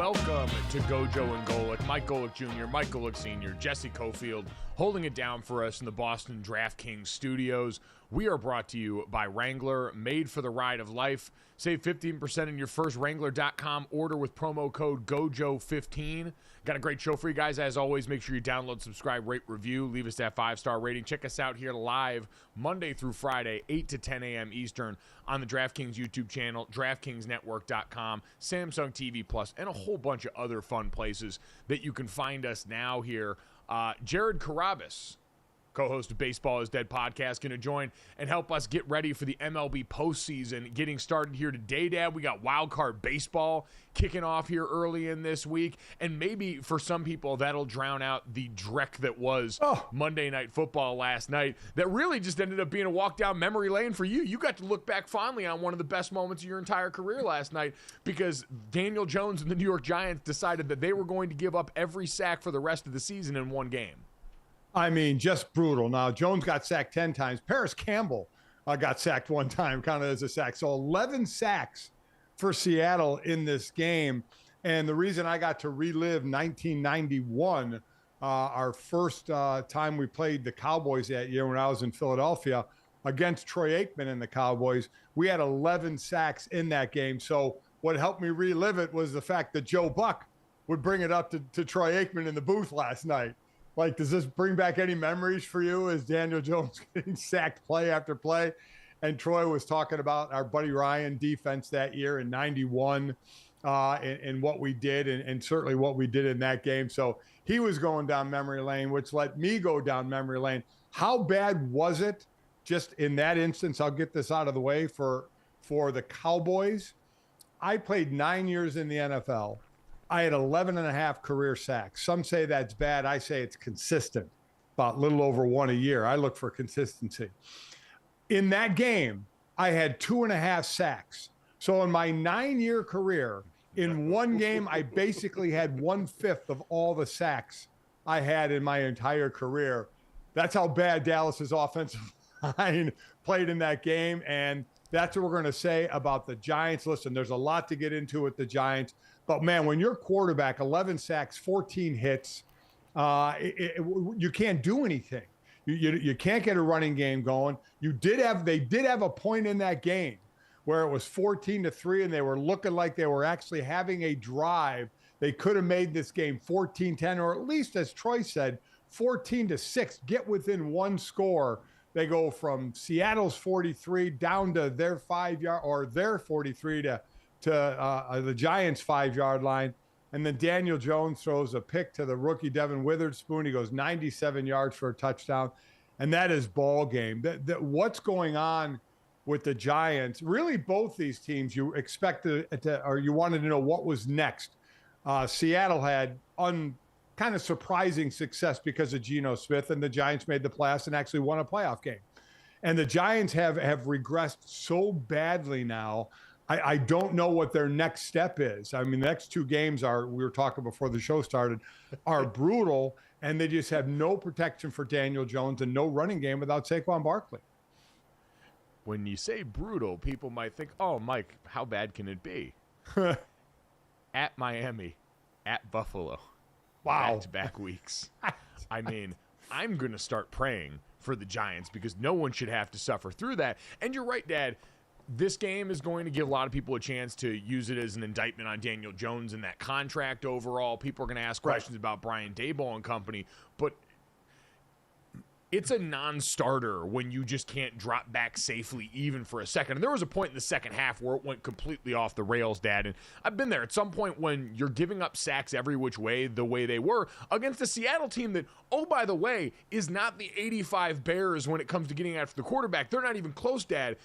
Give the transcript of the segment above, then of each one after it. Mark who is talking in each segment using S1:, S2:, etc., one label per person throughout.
S1: Welcome to GoJo and Golic. Mike Golic Jr., Mike Golic Sr., Jessie Cofield holding it down for us in the Boston DraftKings studios. We are brought to you by Wrangler, made for the ride of life. Save 15% in your first Wrangler.com order with promo code GOJO15. Got a great show for you guys. As always, make sure you download, subscribe, rate, review. Leave us that 5-star rating. Check us out here live Monday through Friday, 8 to 10 a.m. Eastern on the DraftKings YouTube channel, DraftKingsNetwork.com, Samsung TV Plus, and a whole bunch of other fun places that you can find us now here. Jared Carrabis, co-host of Baseball is Dead podcast, going to join and help us get ready for the MLB postseason getting started here today, Dad. We got Wild Card Baseball kicking off here early in this week, and maybe for some people that'll drown out the dreck that was Monday Night Football last night that really just ended up being a walk down memory lane for you. You got to look back fondly on one of the best moments of your entire career last night because Daniel Jones and the New York Giants decided that they were going to give up every sack for the rest of the season in one game.
S2: I mean, just brutal. Now, Jones got sacked 10 times. Paris Campbell got sacked one time, counted as a sack. So 11 sacks for Seattle in this game. And the reason I got to relive 1991, our first time we played the Cowboys that year when I was in Philadelphia against Troy Aikman and the Cowboys, we had 11 sacks in that game. So what helped me relive it was the fact that Joe Buck would bring it up to Troy Aikman in the booth last night. Like, does this bring back any memories for you as Daniel Jones getting sacked play after play? And Troy was talking about our buddy Ryan defense that year in 91 and what we did and certainly what we did in that game. So he was going down memory lane, which let me go down memory lane. How bad was it just in that instance? I'll get this out of the way for the Cowboys. I played 9 years in the NFL. I had 11 and a half career sacks. Some say that's bad. I say it's consistent, about a little over one a year. I look for consistency. In that game, I had 2.5 sacks. So in my 9-year career, in one game, I basically had 1/5 of all the sacks I had in my entire career. That's how bad Dallas's offensive line played in that game. And that's what we're going to say about the Giants. Listen, there's a lot to get into with the Giants. But, man, when your quarterback, 11 sacks, 14 hits, you can't do anything. You can't get a running game going. They did have a point in that game where it was 14-3, and they were looking like they were actually having a drive. They could have made this game 14-10, or at least, as Troy said, 14-6, get within one score. They go from Seattle's 43 down to their 5-yard or their 43 to the Giants' 5-yard line. And then Daniel Jones throws a pick to the rookie Devin Witherspoon. He goes 97 yards for a touchdown. And that is ball game. What's going on with the Giants? Really, both these teams, you expected or you wanted to know what was next. Seattle had kind of surprising success because of Geno Smith, and the Giants made the playoffs and actually won a playoff game. And the Giants have regressed so badly now. I don't know what their next step is. I mean, the next two games we were talking before the show started, are brutal, and they just have no protection for Daniel Jones and no running game without Saquon Barkley.
S1: When you say brutal, people might think, oh, Mike, how bad can it be? At Miami, at Buffalo.
S2: Wow.
S1: Back-to-back weeks. I mean, I'm going to start praying for the Giants because no one should have to suffer through that. And you're right, Dad. This game is going to give a lot of people a chance to use it as an indictment on Daniel Jones and that contract overall. People are going to ask questions about Brian Daboll and company, but it's a non-starter when you just can't drop back safely even for a second. And there was a point in the second half where it went completely off the rails, Dad. And I've been there at some point when you're giving up sacks every which way the way they were against the Seattle team that, oh, by the way, is not the 85 Bears when it comes to getting after the quarterback. They're not even close, Dad.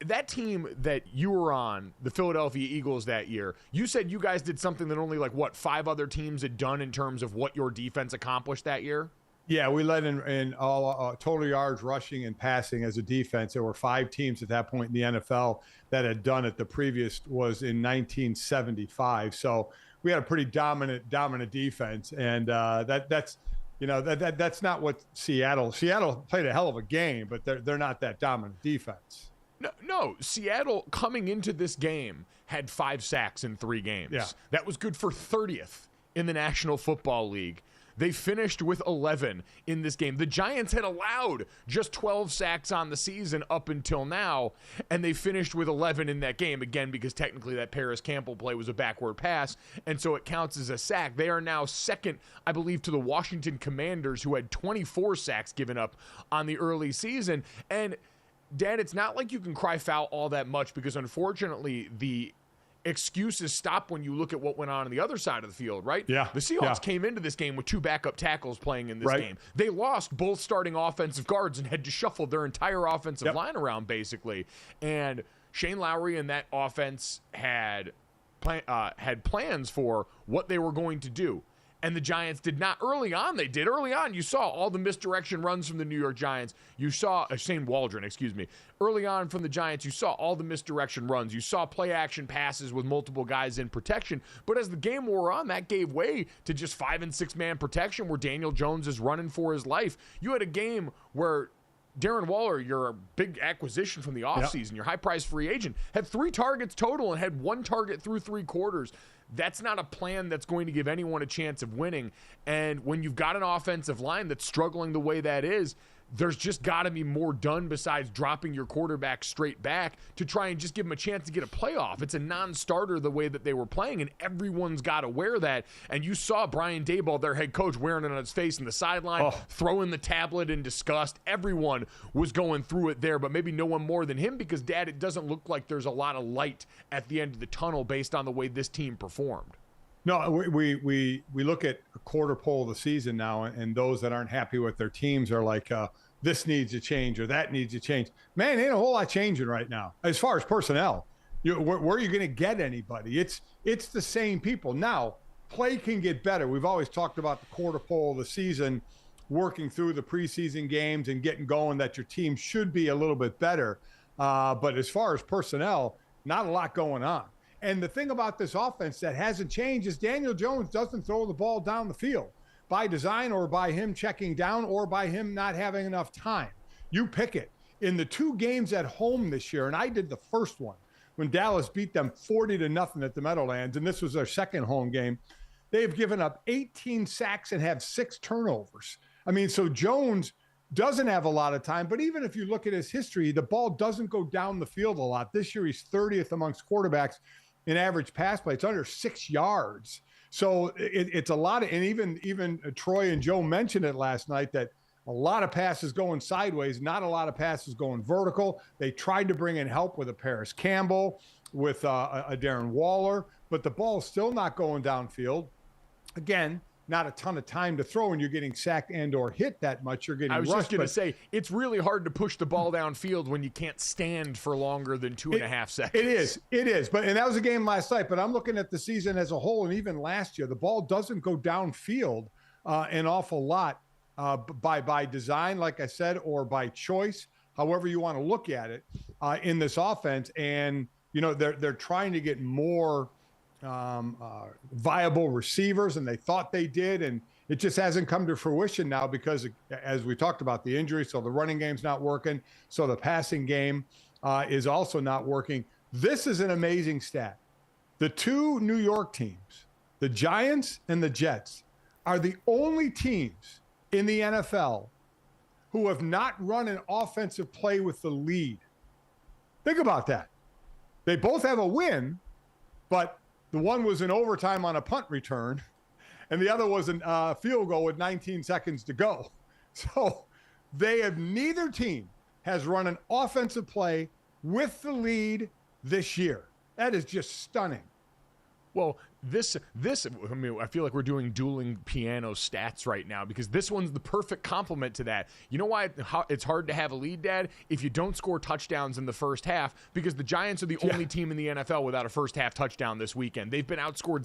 S1: That team that you were on, the Philadelphia Eagles that year, you said you guys did something that only 5 other teams had done in terms of what your defense accomplished that year?
S2: Yeah, we led in all total yards rushing and passing as a defense. There were 5 teams at that point in the NFL that had done it. The previous was in 1975. So we had a pretty dominant defense, and that's not what Seattle played a hell of a game, but they're not that dominant defense.
S1: No, Seattle coming into this game had 5 sacks in 3 games.
S2: Yeah.
S1: That was good for 30th in the National Football League. They finished with 11 in this game. The Giants had allowed just 12 sacks on the season up until now, and they finished with 11 in that game, again, because technically that Paris Campbell play was a backward pass, and so it counts as a sack. They are now second, I believe, to the Washington Commanders, who had 24 sacks given up on the early season. And, Dad, it's not like you can cry foul all that much because, unfortunately, the excuses stop when you look at what went on the other side of the field, right?
S2: Yeah.
S1: The Seahawks came into this game with 2 backup tackles playing in this
S2: Right.
S1: game. They lost both starting offensive guards and had to shuffle their entire offensive line around, basically. And Shane Lowry and that offense had plans for what they were going to do. And the Giants did not. Early on, they did. Early on, you saw all the misdirection runs from the New York Giants. You saw Shane Waldron, excuse me. Early on from the Giants, you saw all the misdirection runs. You saw play-action passes with multiple guys in protection. But as the game wore on, that gave way to just 5- and 6-man protection where Daniel Jones is running for his life. You had a game where Darren Waller, your big acquisition from the offseason, your high-priced free agent, had 3 targets total and had 1 target through 3 quarters. That's not a plan that's going to give anyone a chance of winning. And when you've got an offensive line that's struggling the way that is, there's just got to be more done besides dropping your quarterback straight back to try and just give him a chance to get a playoff. It's a non-starter the way that they were playing, and everyone's got to wear that. And you saw Brian Daboll, their head coach, wearing it on his face in the sideline, throwing the tablet in disgust. Everyone was going through it there, but maybe no one more than him because, Dad, it doesn't look like there's a lot of light at the end of the tunnel based on the way this team performed.
S2: No, we look at a quarter poll of the season now, and those that aren't happy with their teams are like, this needs to change or that needs to change. Man, ain't a whole lot changing right now as far as personnel. Where are you going to get anybody? It's the same people. Now, play can get better. We've always talked about the quarter poll of the season, working through the preseason games and getting going that your team should be a little bit better. But as far as personnel, not a lot going on. And the thing about this offense that hasn't changed is Daniel Jones doesn't throw the ball down the field by design or by him checking down or by him not having enough time. You pick it. In the 2 games at home this year, and I did the first one when Dallas beat them 40-0 at the Meadowlands, and this was their second home game, they've given up 18 sacks and have 6 turnovers. I mean, so Jones doesn't have a lot of time, but even if you look at his history, the ball doesn't go down the field a lot. This year, he's 30th amongst quarterbacks in average pass play. It's under 6 yards. So it's a lot of, and even Troy and Joe mentioned it last night that a lot of passes going sideways, not a lot of passes going vertical. They tried to bring in help with a Paris Campbell, with a Darren Waller, but the ball's still not going downfield. Again, not a ton of time to throw, and you're getting sacked and or hit that much. You're getting rushed.
S1: I was just going to say, it's really hard to push the ball downfield when you can't stand for longer than 2.5 seconds.
S2: It is. And that was a game last night, but I'm looking at the season as a whole, and even last year, the ball doesn't go downfield an awful lot by design, like I said, or by choice, however you want to look at it in this offense. And, they're trying to get more viable receivers, and they thought they did, and it just hasn't come to fruition now because, as we talked about, the injury. So the running game's not working. So the passing game is also not working. This is an amazing stat. The 2 New York teams, the Giants and the Jets, are the only teams in the NFL who have not run an offensive play with the lead. Think about that. They both have a win, but the one was in overtime on a punt return, and the other was a field goal with 19 seconds to go. So neither team has run an offensive play with the lead this year. That is just stunning.
S1: Well, I feel like we're doing dueling piano stats right now because this one's the perfect complement to that. You know why it's hard to have a lead, Dad? If you don't score touchdowns in the first half, because the Giants are the only team in the NFL without a first half touchdown this weekend. They've been outscored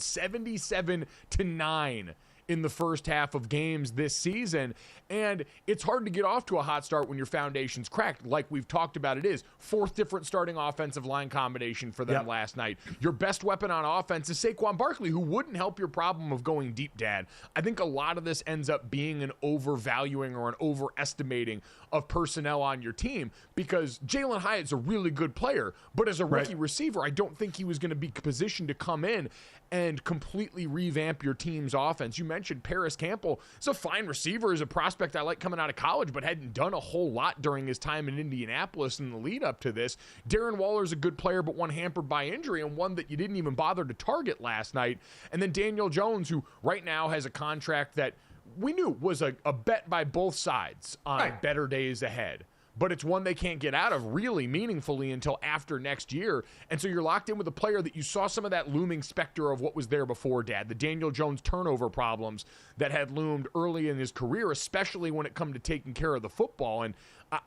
S1: 77-9 in the first half of games this season. And it's hard to get off to a hot start when your foundation's cracked. Like we've talked about, it is fourth different starting offensive line combination for them last night. Your best weapon on offense is Saquon Barkley, who wouldn't help your problem of going deep, Dad. I think a lot of this ends up being an overvaluing or an overestimating of personnel on your team, because Jalen Hyatt's a really good player, but as a rookie receiver, I don't think he was going to be positioned to come in and completely revamp your team's offense. You mentioned Paris Campbell. He's a fine receiver, is a prospect I like coming out of college, but hadn't done a whole lot during his time in Indianapolis in the lead up to this. Darren Waller's a good player, but one hampered by injury, and one that you didn't even bother to target last night. And then Daniel Jones, who right now has a contract that we knew was a bet by both sides on better days ahead. But it's one they can't get out of really meaningfully until after next year. And so you're locked in with a player that you saw some of that looming specter of what was there before, Dad, the Daniel Jones turnover problems that had loomed early in his career, especially when it come to taking care of the football. And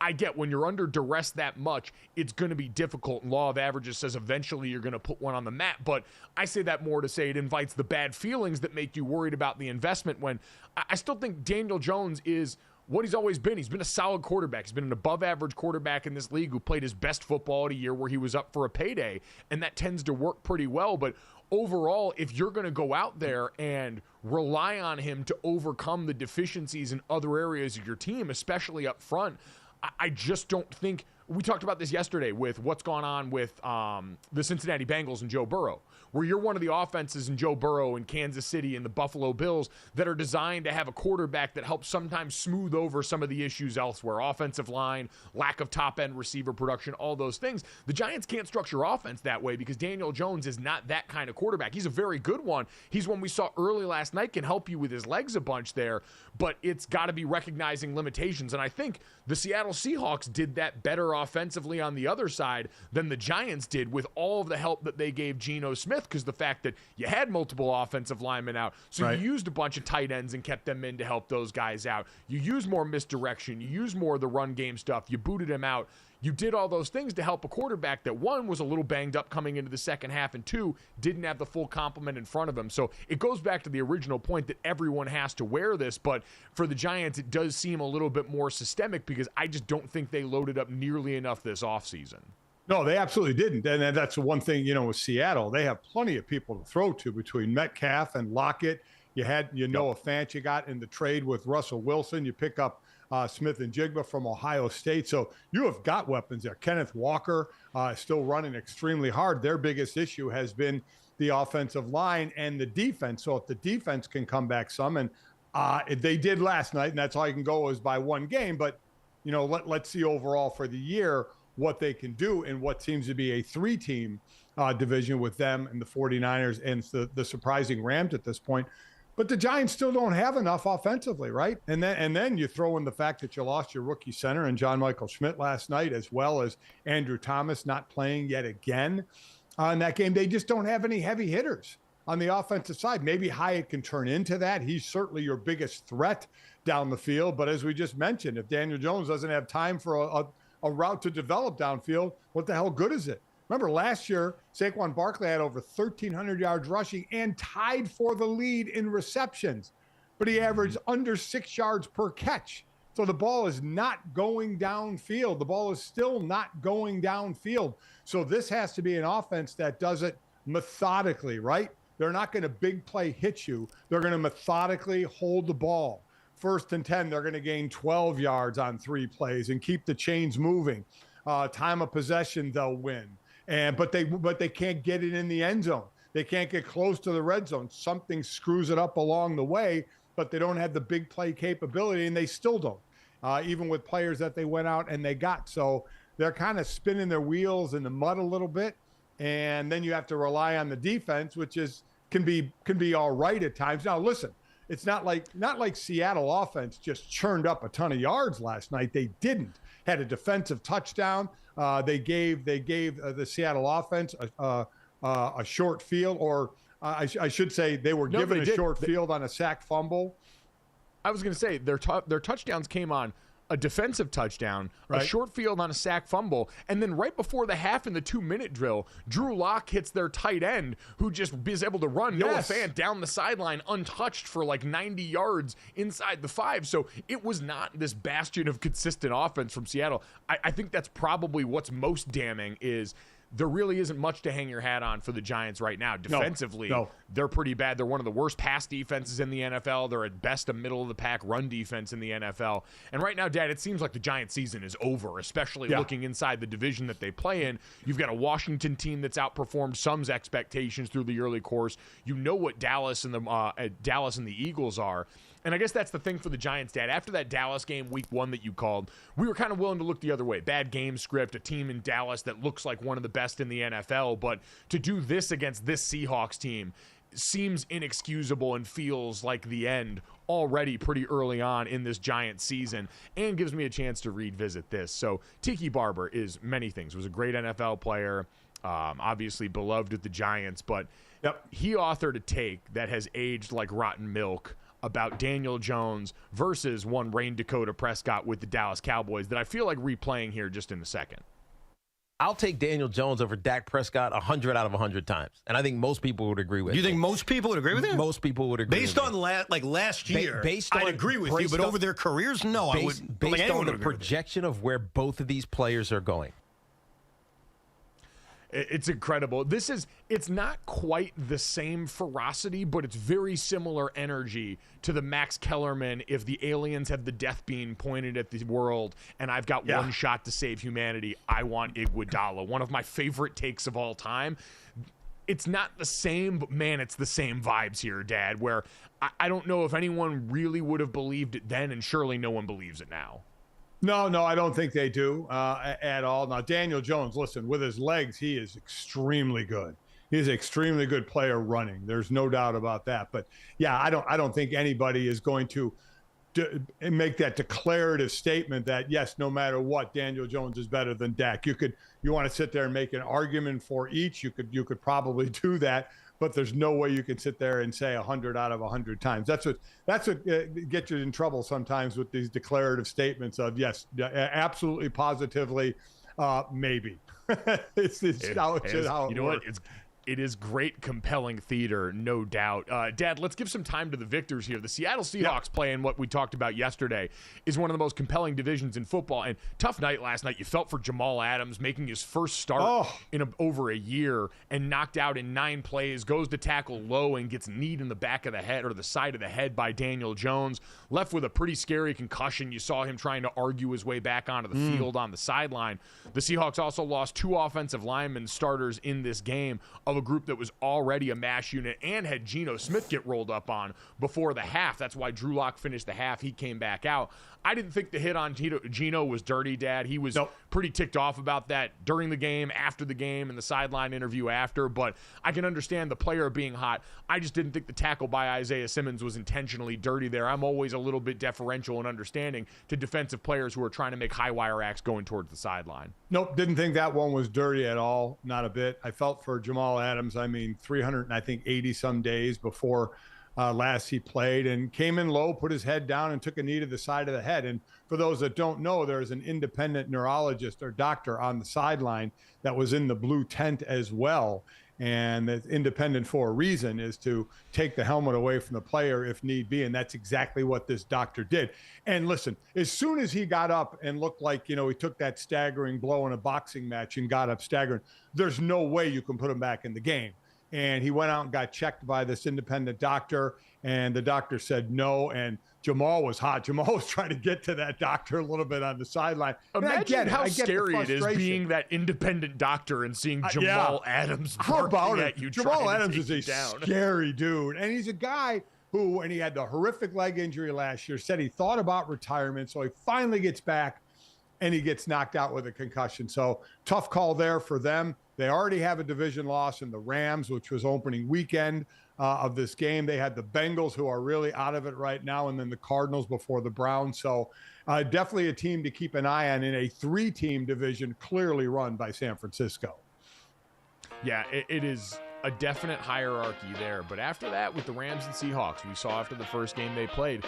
S1: I get when you're under duress that much, it's going to be difficult. And law of averages says eventually you're going to put one on the mat. But I say that more to say it invites the bad feelings that make you worried about the investment, when I still think Daniel Jones is what he's always been. He's been a solid quarterback. He's been an above-average quarterback in this league who played his best football at a year where he was up for a payday, and that tends to work pretty well. But overall, if you're going to go out there and rely on him to overcome the deficiencies in other areas of your team, especially up front, I just don't think – we talked about this yesterday with what's gone on with the Cincinnati Bengals and Joe Burrow, where you're one of the offenses in Joe Burrow and Kansas City and the Buffalo Bills that are designed to have a quarterback that helps sometimes smooth over some of the issues elsewhere. Offensive line, lack of top-end receiver production, all those things. The Giants can't structure offense that way because Daniel Jones is not that kind of quarterback. He's a very good one. He's one we saw early last night, can help you with his legs a bunch there, but it's got to be recognizing limitations. And I think the Seattle Seahawks did that better offensively on the other side than the Giants did, with all of the help that they gave Geno Smith, because the fact that you had multiple offensive linemen out. So you used a bunch of tight ends and kept them in to help those guys out. You used more misdirection. You used more of the run game stuff. You booted him out. You did all those things to help a quarterback that, one, was a little banged up coming into the second half, and two, didn't have the full complement in front of him. So it goes back to the original point that everyone has to wear this, but for the Giants, it does seem a little bit more systemic because I just don't think they loaded up nearly enough this offseason.
S2: No, they absolutely didn't. And that's the one thing, with Seattle, they have plenty of people to throw to between Metcalf and Lockett. You had, Noah Fant you got in the trade with Russell Wilson. You pick up Smith and Jigba from Ohio State. So you have got weapons there. Kenneth Walker still running extremely hard. Their biggest issue has been the offensive line and the defense. So if the defense can come back some, and they did last night, and that's all you can go is by one game. But, let's see overall for the year what they can do in what seems to be a three-team division with them and the 49ers and the surprising Rams at this point. But the Giants still don't have enough offensively, right? And then you throw in the fact that you lost your rookie center and John Michael Schmidt last night, as well as Andrew Thomas not playing yet again in that game. They just don't have any heavy hitters on the offensive side. Maybe Hyatt can turn into that. He's certainly your biggest threat down the field. But as we just mentioned, if Daniel Jones doesn't have time for a route to develop downfield, what the hell good is it? Remember last year, Saquon Barkley had over 1,300 yards rushing and tied for the lead in receptions, but he averaged under 6 yards per catch. So the ball is not going downfield. The ball is still not going downfield. So this has to be an offense that does it methodically, right? They're not going to big play hit you. They're going to methodically hold the ball. 1st and 10, they're going to gain 12 yards on 3 plays and keep the chains moving. Time of possession, they'll win. But they can't get it in the end zone. They can't get close to the red zone. Something screws it up along the way, but they don't have the big play capability, and they still don't, even with players that they went out and they got. So they're kind of spinning their wheels in the mud a little bit, and then you have to rely on the defense, which can be all right at times. Now, listen, it's not like Seattle offense just churned up a ton of yards last night. They didn't. Had a defensive touchdown. They gave the Seattle offense a short field, or I should say they were given a short field on a sack fumble.
S1: I was going to say their touchdowns came on a defensive touchdown, a short field on a sack fumble, and then right before the half in the 2-minute drill, Drew Lock hits their tight end, who just is able to run Noah Fant down the sideline untouched for like 90 yards inside the 5. So it was not this bastion of consistent offense from Seattle. I think that's probably what's most damning is there really isn't much to hang your hat on for the Giants right now. Defensively, they're pretty bad. They're one of the worst pass defenses in the NFL. They're at best a middle-of-the-pack run defense in the NFL. And right now, Dad, it seems like the Giants season is over, especially looking inside the division that they play in. You've got a Washington team that's outperformed some's expectations through the early course. You know what Dallas and the Eagles are. And I guess that's the thing for the Giants, Dad. After that Dallas game, week 1 that you called, we were kind of willing to look the other way. Bad game script, a team in Dallas that looks like one of the best in the NFL. But to do this against this Seahawks team seems inexcusable and feels like the end already pretty early on in this Giants season, and gives me a chance to revisit this. So Tiki Barber is many things. Was a great NFL player, obviously beloved with the Giants, but he authored a take that has aged like rotten milk about Daniel Jones versus one Rain Dakota Prescott with the Dallas Cowboys that I feel like replaying here just in a second.
S3: I'll take Daniel Jones over Dak Prescott 100 out of 100 times. And I think most people would agree with
S4: you. You think most people would agree with you?
S3: Most people would agree
S4: based
S3: with
S4: on last year, I'd agree with you, but over their careers, no. I wouldn't.
S3: Based on the projection of where both of these players are going.
S1: It's incredible. It's not quite the same ferocity, but it's very similar energy to the Max Kellerman if the aliens have the death beam pointed at the world and I've got one shot to save humanity, I want Iguodala. One of my favorite takes of all time. It's not the same, but man, it's the same vibes here, Dad, where I don't know if anyone really would have believed it then, and surely no one believes it now.
S2: No, I don't think they do at all. Now, Daniel Jones, listen, with his legs, he is extremely good. He's an extremely good player running. There's no doubt about that. But yeah, I don't think anybody is going to make that declarative statement that yes, no matter what, Daniel Jones is better than Dak. You want to sit there and make an argument for each. You could probably do that. But there's no way you can sit there and say 100 out of 100 times. That's what gets you in trouble sometimes with these declarative statements of yes, absolutely, positively, maybe. It's how it works.
S1: It is great, compelling theater, no doubt. Dad, let's give some time to the victors here. The Seattle Seahawks playing what we talked about yesterday is one of the most compelling divisions in football. And tough night last night. You felt for Jamal Adams making his first start in over a year and knocked out in 9 plays, goes to tackle low and gets kneed in the back of the head or the side of the head by Daniel Jones. Left with a pretty scary concussion. You saw him trying to argue his way back onto the field on the sideline. The Seahawks also lost 2 offensive linemen starters in this game of a group that was already a mash unit and had Geno Smith get rolled up on before the half. That's why Drew Lock finished the half. He came back out. I didn't think the hit on Geno was dirty, Dad. He was pretty ticked off about that during the game, after the game, and the sideline interview after, but I can understand the player being hot. I just didn't think the tackle by Isaiah Simmons was intentionally dirty there. I'm always a little bit deferential and understanding to defensive players who are trying to make high wire acts going towards the sideline.
S2: Nope, didn't think that one was dirty at all, not a bit. I felt for Jamal Adams, 380 some days before last he played, and came in low, put his head down, and took a knee to the side of the head. And for those that don't know, there's an independent neurologist or doctor on the sideline that was in the blue tent as well. And that's independent for a reason, is to take the helmet away from the player if need be. And that's exactly what this doctor did. And listen, as soon as he got up and looked like, he took that staggering blow in a boxing match and got up staggering, there's no way you can put him back in the game. And he went out and got checked by this independent doctor, and the doctor said no. And Jamal was hot. Jamal was trying to get to that doctor a little bit on the sideline.
S1: Imagine how scary it is being that independent doctor and seeing Jamal Adams barking at you.
S2: Jamal Adams is a scary dude. And he's a guy who, and he had the horrific leg injury last year, said he thought about retirement. So he finally gets back and he gets knocked out with a concussion. So tough call there for them. They already have a division loss in the Rams, which was opening weekend of this game. They had the Bengals, who are really out of it right now, and then the Cardinals before the Browns. So definitely a team to keep an eye on in a 3-team division clearly run by San Francisco.
S1: Yeah, it is a definite hierarchy there. But after that, with the Rams and Seahawks, we saw after the first game they played,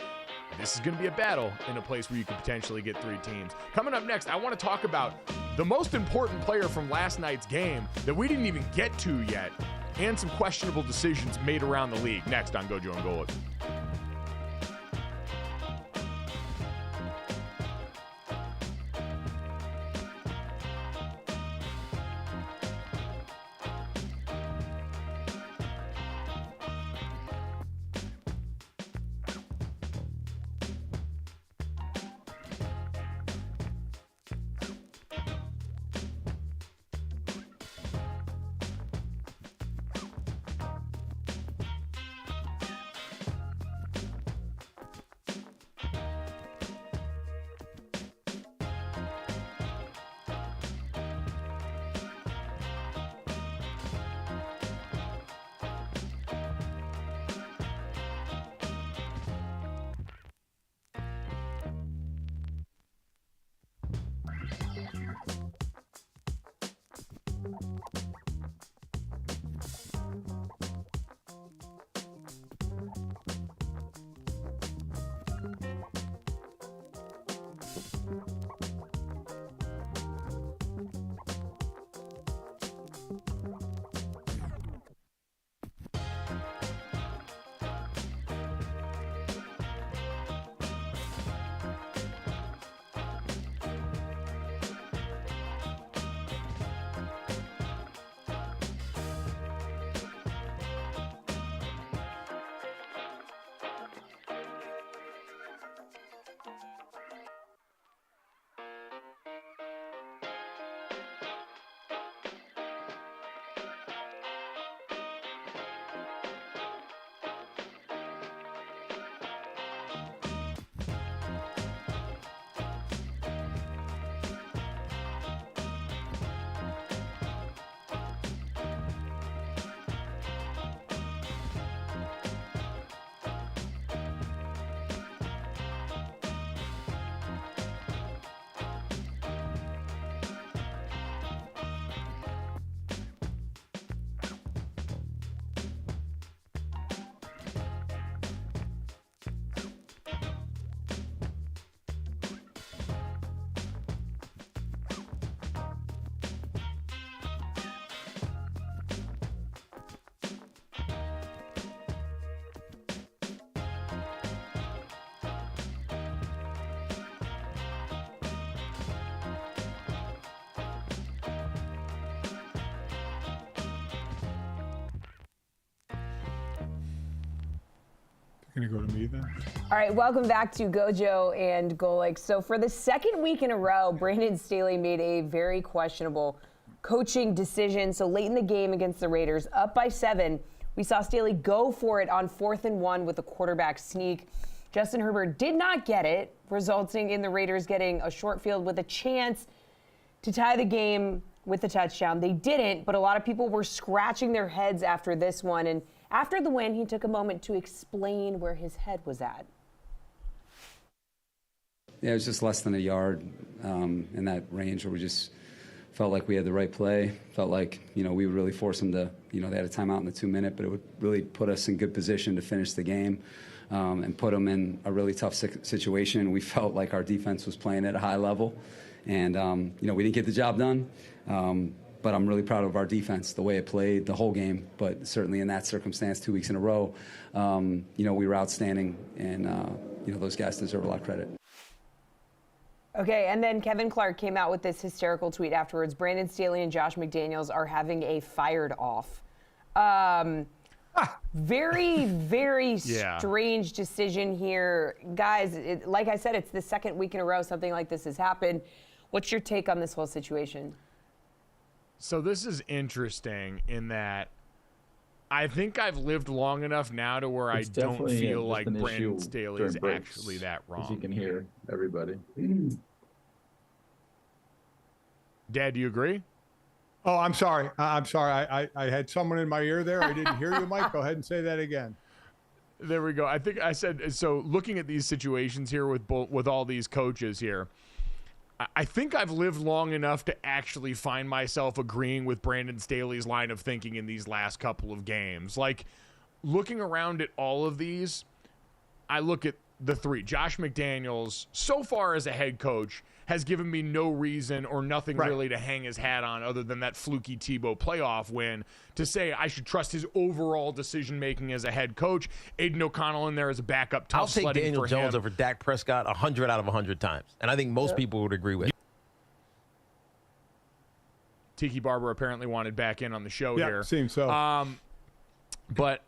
S1: This is going to be a battle in a place where you could potentially get 3 teams. Coming up next, I want to talk about the most important player from last night's game that we didn't even get to yet, and some questionable decisions made around the league. Next on GoJo and Golic.
S2: Going to go to me then?
S5: All right, welcome back to GoJo and Golic. So for the second week in a row, Brandon Staley made a very questionable coaching decision. So late in the game against the Raiders, up by 7, we saw Staley go for it on 4th and 1 with a quarterback sneak. Justin Herbert did not get it, resulting in the Raiders getting a short field with a chance to tie the game with a touchdown. They didn't, but a lot of people were scratching their heads after this one. And after the win, he took a moment to explain where his head was at.
S6: Yeah, it was just less than a yard in that range where we just felt like we had the right play. Felt like, we would really force them to, they had a timeout in the 2-minute, but it would really put us in good position to finish the game and put them in a really tough situation. We felt like our defense was playing at a high level, and, we didn't get the job done. But I'm really proud of our defense, the way it played the whole game. But certainly in that circumstance, 2 weeks in a row, we were outstanding, and those guys deserve a lot of credit.
S5: Okay, and then Kevin Clark came out with this hysterical tweet afterwards. Brandon Staley and Josh McDaniels are having a fired off. Very, very strange decision here. Guys, like I said, it's the second week in a row something like this has happened. What's your take on this whole situation?
S1: So this is interesting in that I think I've lived long enough now to where I don't feel like Brandon Staley is actually that wrong.
S7: As you can hear everybody.
S1: Dad, do you agree?
S2: Oh, I'm sorry. I'm sorry. I had someone in my ear there. I didn't hear you, Mike. Go ahead and say that again.
S1: There we go. I think I said, so looking at these situations here with all these coaches here, I think I've lived long enough to actually find myself agreeing with Brandon Staley's line of thinking in these last couple of games. Like, looking around at all of these, I look at the three. Josh McDaniels, so far as a head coach, has given me no reason or nothing really to hang his hat on other than that fluky Tebow playoff win to say I should trust his overall decision-making as a head coach. Aiden O'Connell in there as a backup.
S3: I'll take Daniel Jones over Dak Prescott 100 out of 100 times. And I think most people would agree with it.
S1: Tiki Barber apparently wanted back in on the show here.
S2: Seems so.
S1: But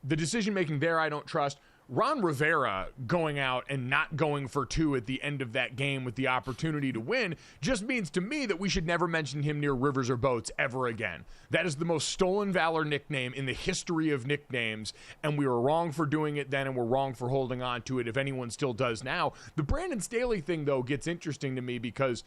S1: the decision-making there I don't trust. Ron Rivera going out and not going for two at the end of that game with the opportunity to win just means to me that we should never mention him near rivers or boats ever again. That is the most stolen valor nickname in the history of nicknames, and we were wrong for doing it then, and we're wrong for holding on to it if anyone still does now. The Brandon Staley thing, though, gets interesting to me because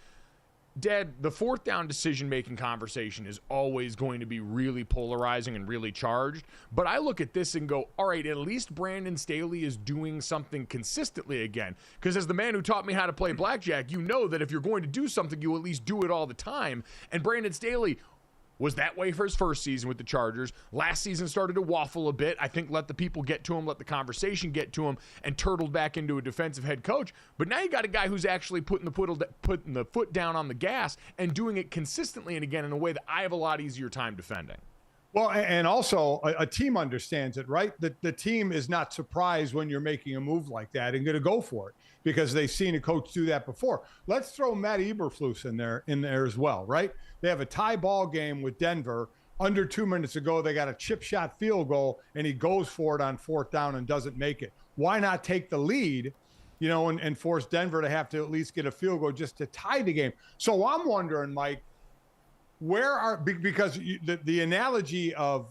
S1: Dad, the fourth down decision-making conversation is always going to be really polarizing and really charged. But I look at this and go, all right, at least Brandon Staley is doing something consistently again. Because as the man who taught me how to play blackjack, you know that if you're going to do something, you at least do it all the time. And Brandon Staley was that way for his first season with the Chargers. Last season started to waffle a bit. I think let the people get to him, let the conversation get to him, and turtled back into a defensive head coach. But now you got a guy who's actually putting the foot down on the gas and doing it consistently and again in a way that I have a lot easier time defending.
S2: Well, and also a team understands it, right? The team is not surprised when you're making a move like that and going to go for it because they've seen a coach do that before. Let's throw Matt Eberflus in there as well, right? They have a tie ball game with Denver. Under 2 minutes ago, they got a chip shot field goal, and he goes for it on fourth down and doesn't make it. Why not take the lead, and force Denver to have to at least get a field goal just to tie the game? So I'm wondering, Mike, because the analogy of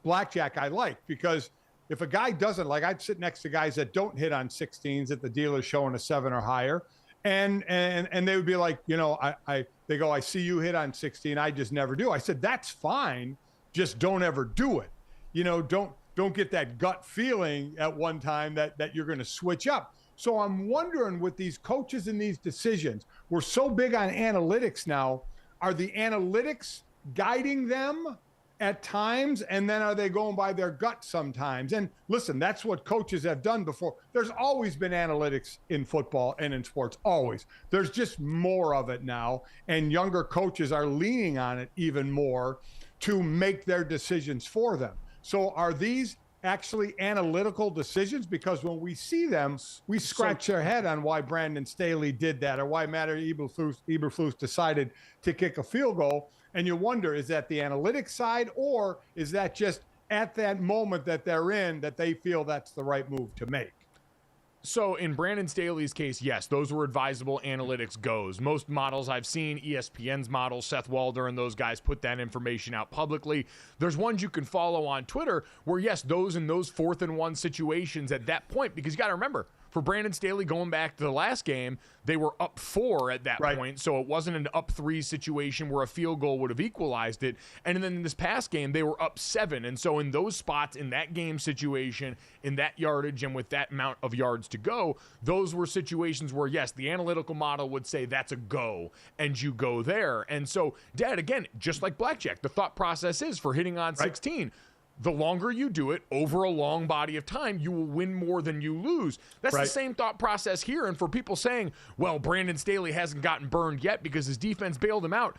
S2: blackjack I like, because if a guy doesn't, like I'd sit next to guys that don't hit on 16s at the dealer's showing a 7 or higher, and they would be like, they go, I see you hit on 16, I just never do. I said, that's fine, just don't ever do it. Don't get that gut feeling at one time that you're going to switch up. So I'm wondering with these coaches and these decisions, we're so big on analytics now. Are the analytics guiding them at times, and then are they going by their gut sometimes? And listen, that's what coaches have done before. There's always been analytics in football and in sports, always. There's just more of it now, and younger coaches are leaning on it even more to make their decisions for them. So are these actually analytical decisions? Because when we see them, we scratch our head on why Brandon Staley did that or why Matt Eberflus decided to kick a field goal. And you wonder, is that the analytics side, or is that just at that moment that they're in that they feel that's the right move to make?
S1: So in Brandon Staley's case, yes, those were advisable analytics goes. Most models I've seen, ESPN's model, Seth Walder and those guys put that information out publicly. There's ones you can follow on Twitter where, yes, those in those 4th and 1 situations at that point, because you got to remember, for Brandon Staley going back to the last game, they were up 4 at that point, so it wasn't an up 3 situation where a field goal would have equalized it. And then in this past game, they were up 7. And so in those spots, in that game situation, in that yardage, and with that amount of yards to go, those were situations where, yes, the analytical model would say that's a go, and you go there. And so, Dad, again, just like blackjack, the thought process is for hitting on 16, the longer you do it over a long body of time, you will win more than you lose. That's the same thought process here. And for people saying, well, Brandon Staley hasn't gotten burned yet because his defense bailed him out,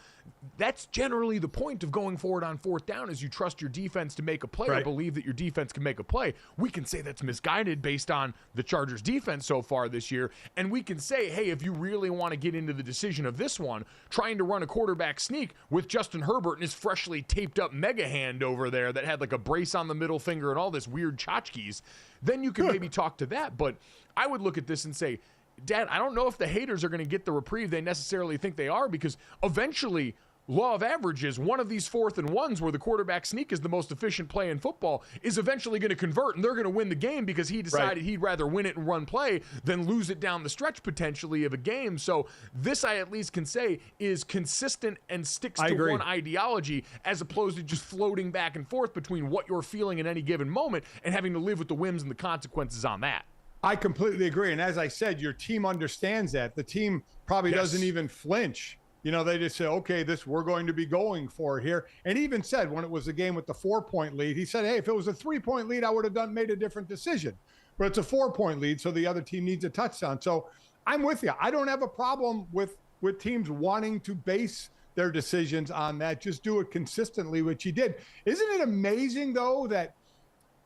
S1: that's generally the point of going forward on 4th down, is you trust your defense to make a play or believe that your defense can make a play. We can say that's misguided based on the Chargers defense so far this year. And we can say, hey, if you really want to get into the decision of this one, trying to run a quarterback sneak with Justin Herbert and his freshly taped up mega hand over there that had like a brace on the middle finger and all this weird tchotchkes, then you can maybe talk to that. But I would look at this and say, Dad, I don't know if the haters are going to get the reprieve they necessarily think they are, because eventually, law of averages, one of these 4th and 1s where the quarterback sneak is the most efficient play in football is eventually going to convert, and they're going to win the game because he decided he'd rather win it and run play than lose it down the stretch potentially of a game. So this, I at least can say, is consistent and sticks to one ideology, as opposed to just floating back and forth between what you're feeling in any given moment and having to live with the whims and the consequences on that.
S2: I completely agree. And as I said, your team understands that. The team probably doesn't even flinch. They just say, okay, we're going to be going for it here. And he even said when it was a game with the 4-point lead, he said, hey, if it was a 3-point lead, I would have made a different decision. but it's a 4-point lead, so the other team needs a touchdown. So I'm with you. I don't have a problem with teams wanting to base their decisions on that. Just do it consistently, which he did. Isn't it amazing, though, that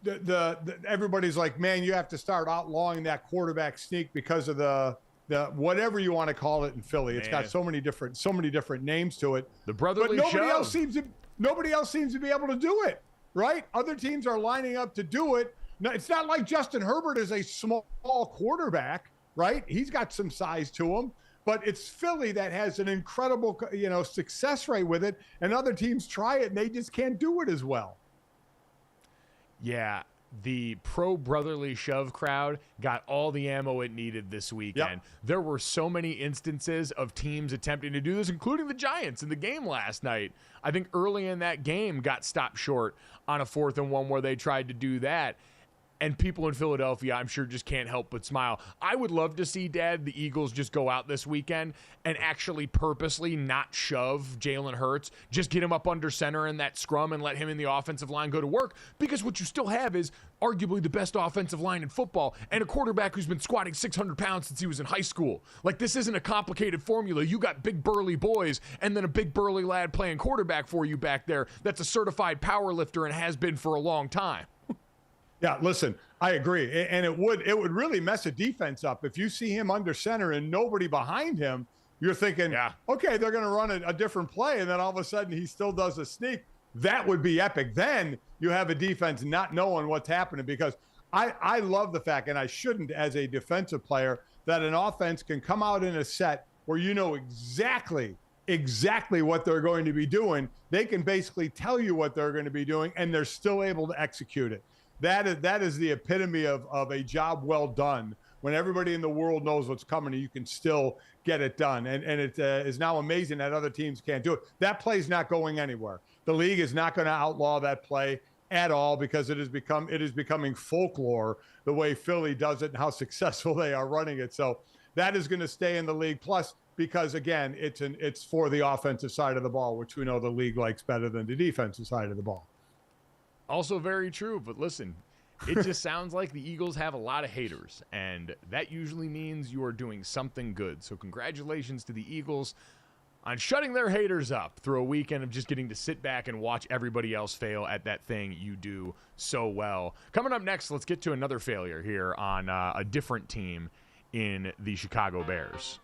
S2: the everybody's like, man, you have to start outlawing that quarterback sneak because of the whatever you want to call it in Philly. It's got so many different names to it.
S1: The brotherly
S2: but nobody
S1: shove.
S2: Nobody else seems to be able to do it, right? Other teams are lining up to do it. No, it's not like Justin Herbert is a small quarterback, right? He's got some size to him, but it's Philly that has an incredible, success rate with it, and other teams try it and they just can't do it as well.
S1: Yeah, the pro brotherly shove crowd got all the ammo it needed this weekend.
S2: Yep.
S1: There were so many instances of teams attempting to do this, including the Giants in the game last night. I think early in that game got stopped short on a 4th and 1 where they tried to do that. And people in Philadelphia, I'm sure, just can't help but smile. I would love to see, Dad, the Eagles just go out this weekend and actually purposely not shove Jalen Hurts. Just get him up under center in that scrum and let him in the offensive line go to work. Because what you still have is arguably the best offensive line in football and a quarterback who's been squatting 600 pounds since he was in high school. Like, this isn't a complicated formula. You got big burly boys and then a big burly lad playing quarterback for you back there that's a certified power lifter and has been for a long time.
S2: Yeah, listen, I agree. And it would really mess a defense up. If you see him under center and nobody behind him, you're thinking, okay, they're going to run a different play. And then all of a sudden he still does a sneak. That would be epic. Then you have a defense not knowing what's happening, because I love the fact, and I shouldn't as a defensive player, that an offense can come out in a set where you know exactly what they're going to be doing. They can basically tell you what they're going to be doing, and they're still able to execute it. That is the epitome of a job well done, when everybody in the world knows what's coming and you can still get it done. And it is now amazing that other teams can't do it. That play's not going anywhere. The league is not going to outlaw that play at all, because it is becoming folklore the way Philly does it and how successful they are running it. So that is going to stay in the league. Plus, because again, it's for the offensive side of the ball, which we know the league likes better than the defensive side of the ball.
S1: Also very true, but listen, it just sounds like the Eagles have a lot of haters, and that usually means you are doing something good. So congratulations to the Eagles on shutting their haters up through a weekend of just getting to sit back and watch everybody else fail at that thing you do so well. Coming up next, let's get to another failure here on a different team in the Chicago Bears.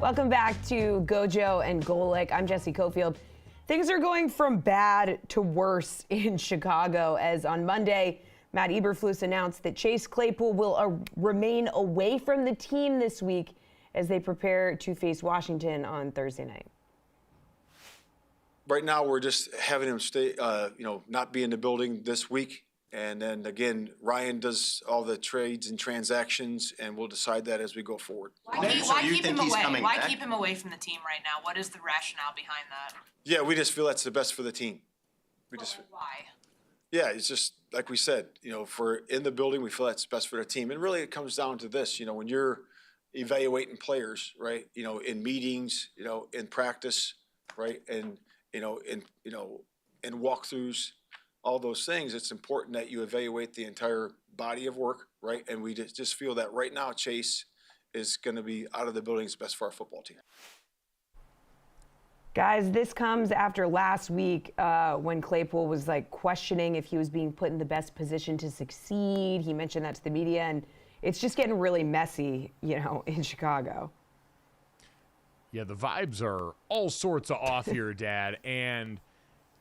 S5: Welcome back to GoJo and Golic. I'm Jessie Cofield. Things are going from bad to worse in Chicago as on Monday, Matt Eberflus announced that Chase Claypool will remain away from the team this week as they prepare to face Washington on Thursday night.
S7: Right now, we're just having him stay, not be in the building this week. And then again, Ryan does all the trades and transactions, and we'll decide that as we go forward.
S8: Why keep him away? Why keep him away from the team right now? What is the rationale behind that?
S7: Yeah, we just feel that's the best for the team.
S8: Why?
S7: Yeah, it's just like we said. If we're in the building, we feel that's best for the team. And really, it comes down to this. When you're evaluating players, right? In meetings, in practice, right, and in walkthroughs. All those things, it's important that you evaluate the entire body of work, right? And we just feel that right now Chase is going to be out of the building. It's best for our football team.
S5: Guys, this comes after last week when Claypool was questioning if he was being put in the best position to succeed. He mentioned that to the media, and it's just getting really messy, in Chicago.
S1: Yeah, the vibes are all sorts of off here, Dad, and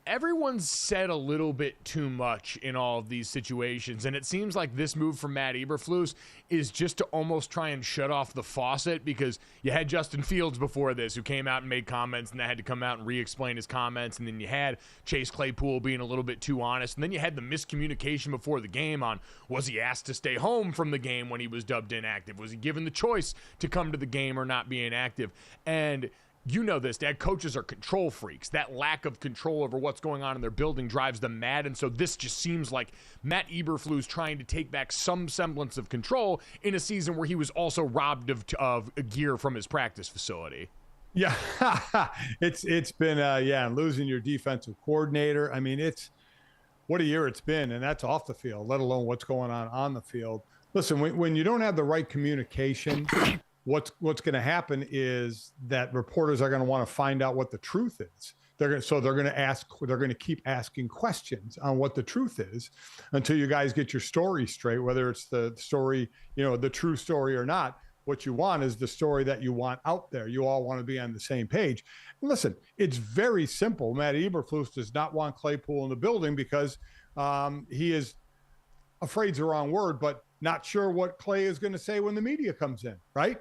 S1: everyone's said a little bit too much in all of these situations, and it seems like this move from Matt Eberflus is just to almost try and shut off the faucet, because you had Justin Fields before this who came out and made comments, and they had to come out and re-explain his comments, and then you had Chase Claypool being a little bit too honest, and then you had the miscommunication before the game on, was he asked to stay home from the game when he was dubbed inactive? Was he given the choice to come to the game or not be inactive? And you know this, Dad, coaches are control freaks. That lack of control over what's going on in their building drives them mad. And so this just seems like Matt Eberflus trying to take back some semblance of control in a season where he was also robbed of gear from his practice facility.
S2: Yeah, it's been, losing your defensive coordinator. I mean, it's what a year it's been, and that's off the field, let alone what's going on the field. Listen, when you don't have the right communication, what's going to happen is that reporters are going to want to find out what the truth is. They're going to keep asking questions on what the truth is until you guys get your story straight, whether it's the story, the true story or not. What you want is the story that you want out there. You all want to be on the same page. And listen, it's very simple. Matt Eberflus does not want Claypool in the building because he is, afraid's the wrong word, but not sure what Clay is going to say when the media comes in, right?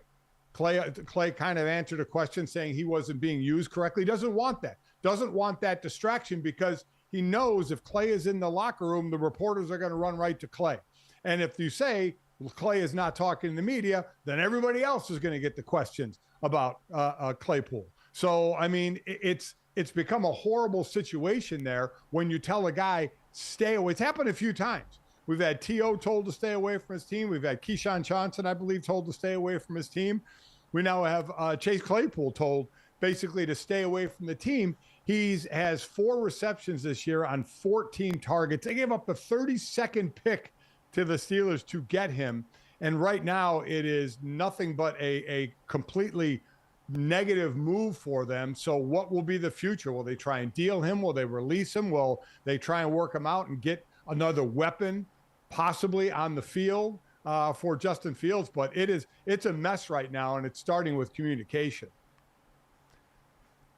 S2: Clay kind of answered a question saying he wasn't being used correctly. Doesn't want that distraction, because he knows if Clay is in the locker room, the reporters are going to run right to Clay. And if you say Clay is not talking to the media, then everybody else is going to get the questions about Claypool. So, I mean, it's become a horrible situation there when you tell a guy, stay away. It's happened a few times. We've had T.O. told to stay away from his team. We've had Keyshawn Johnson, I believe, told to stay away from his team. We now have Chase Claypool told basically to stay away from the team. He has 4 receptions this year on 14 targets. They gave up the 32nd pick to the Steelers to get him. And right now it is nothing but a completely negative move for them. So what will be the future? Will they try and deal him? Will they release him? Will they try and work him out and get another weapon possibly on the field for Justin Fields? But it's a mess right now, and it's starting with communication.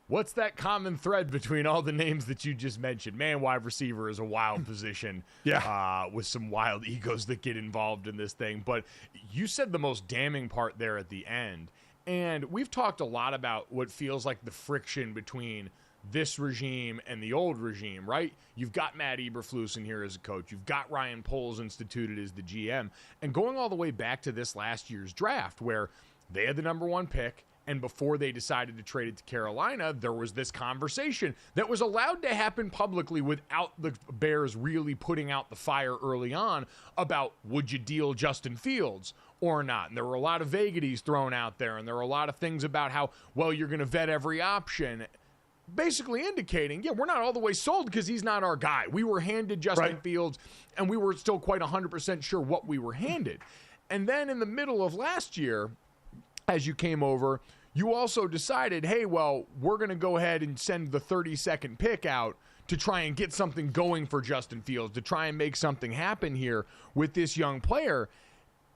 S1: What's that common thread between all the names that you just mentioned? Man, wide receiver is a wild position.
S2: Yeah.
S1: With some wild egos that get involved in this thing. But you said the most damning part there at the end. And we've talked a lot about what feels like the friction between this regime and the old regime, right? You've got Matt Eberflus in here as a coach. You've got Ryan Poles instituted as the GM. And going all the way back to this last year's draft where they had the number 1 pick, and before they decided to trade it to Carolina, there was this conversation that was allowed to happen publicly without the Bears really putting out the fire early on about, would you deal Justin Fields or not? And there were a lot of vagaries thrown out there, and there were a lot of things about how, well, you're going to vet every option, basically indicating, yeah, we're not all the way sold because he's not our guy. We were handed Justin Fields, and we were still quite 100% sure what we were handed. And then in the middle of last year, as you came over, you also decided, hey, well, we're going to go ahead and send the 32nd pick out to try and get something going for Justin Fields, to try and make something happen here with this young player.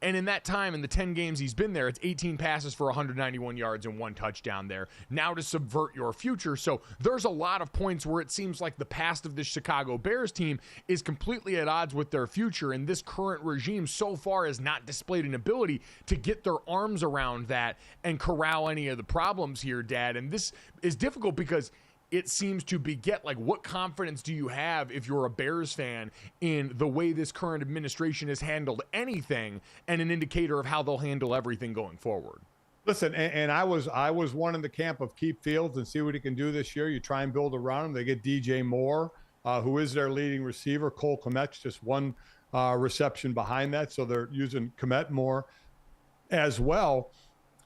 S1: And in that time, in the 10 games he's been there, it's 18 passes for 191 yards and 1 touchdown there. Now to subvert your future. So there's a lot of points where it seems like the past of this Chicago Bears team is completely at odds with their future. And this current regime so far has not displayed an ability to get their arms around that and corral any of the problems here, Dad. And this is difficult because it seems to beget, like, what confidence do you have if you're a Bears fan in the way this current administration has handled anything and an indicator of how they'll handle everything going forward?
S2: Listen, and I was one in the camp of keep Fields and see what he can do this year. You try and build around him. They get DJ Moore, who is their leading receiver. Cole Kmet's just one reception behind that, so they're using Kmet more as well.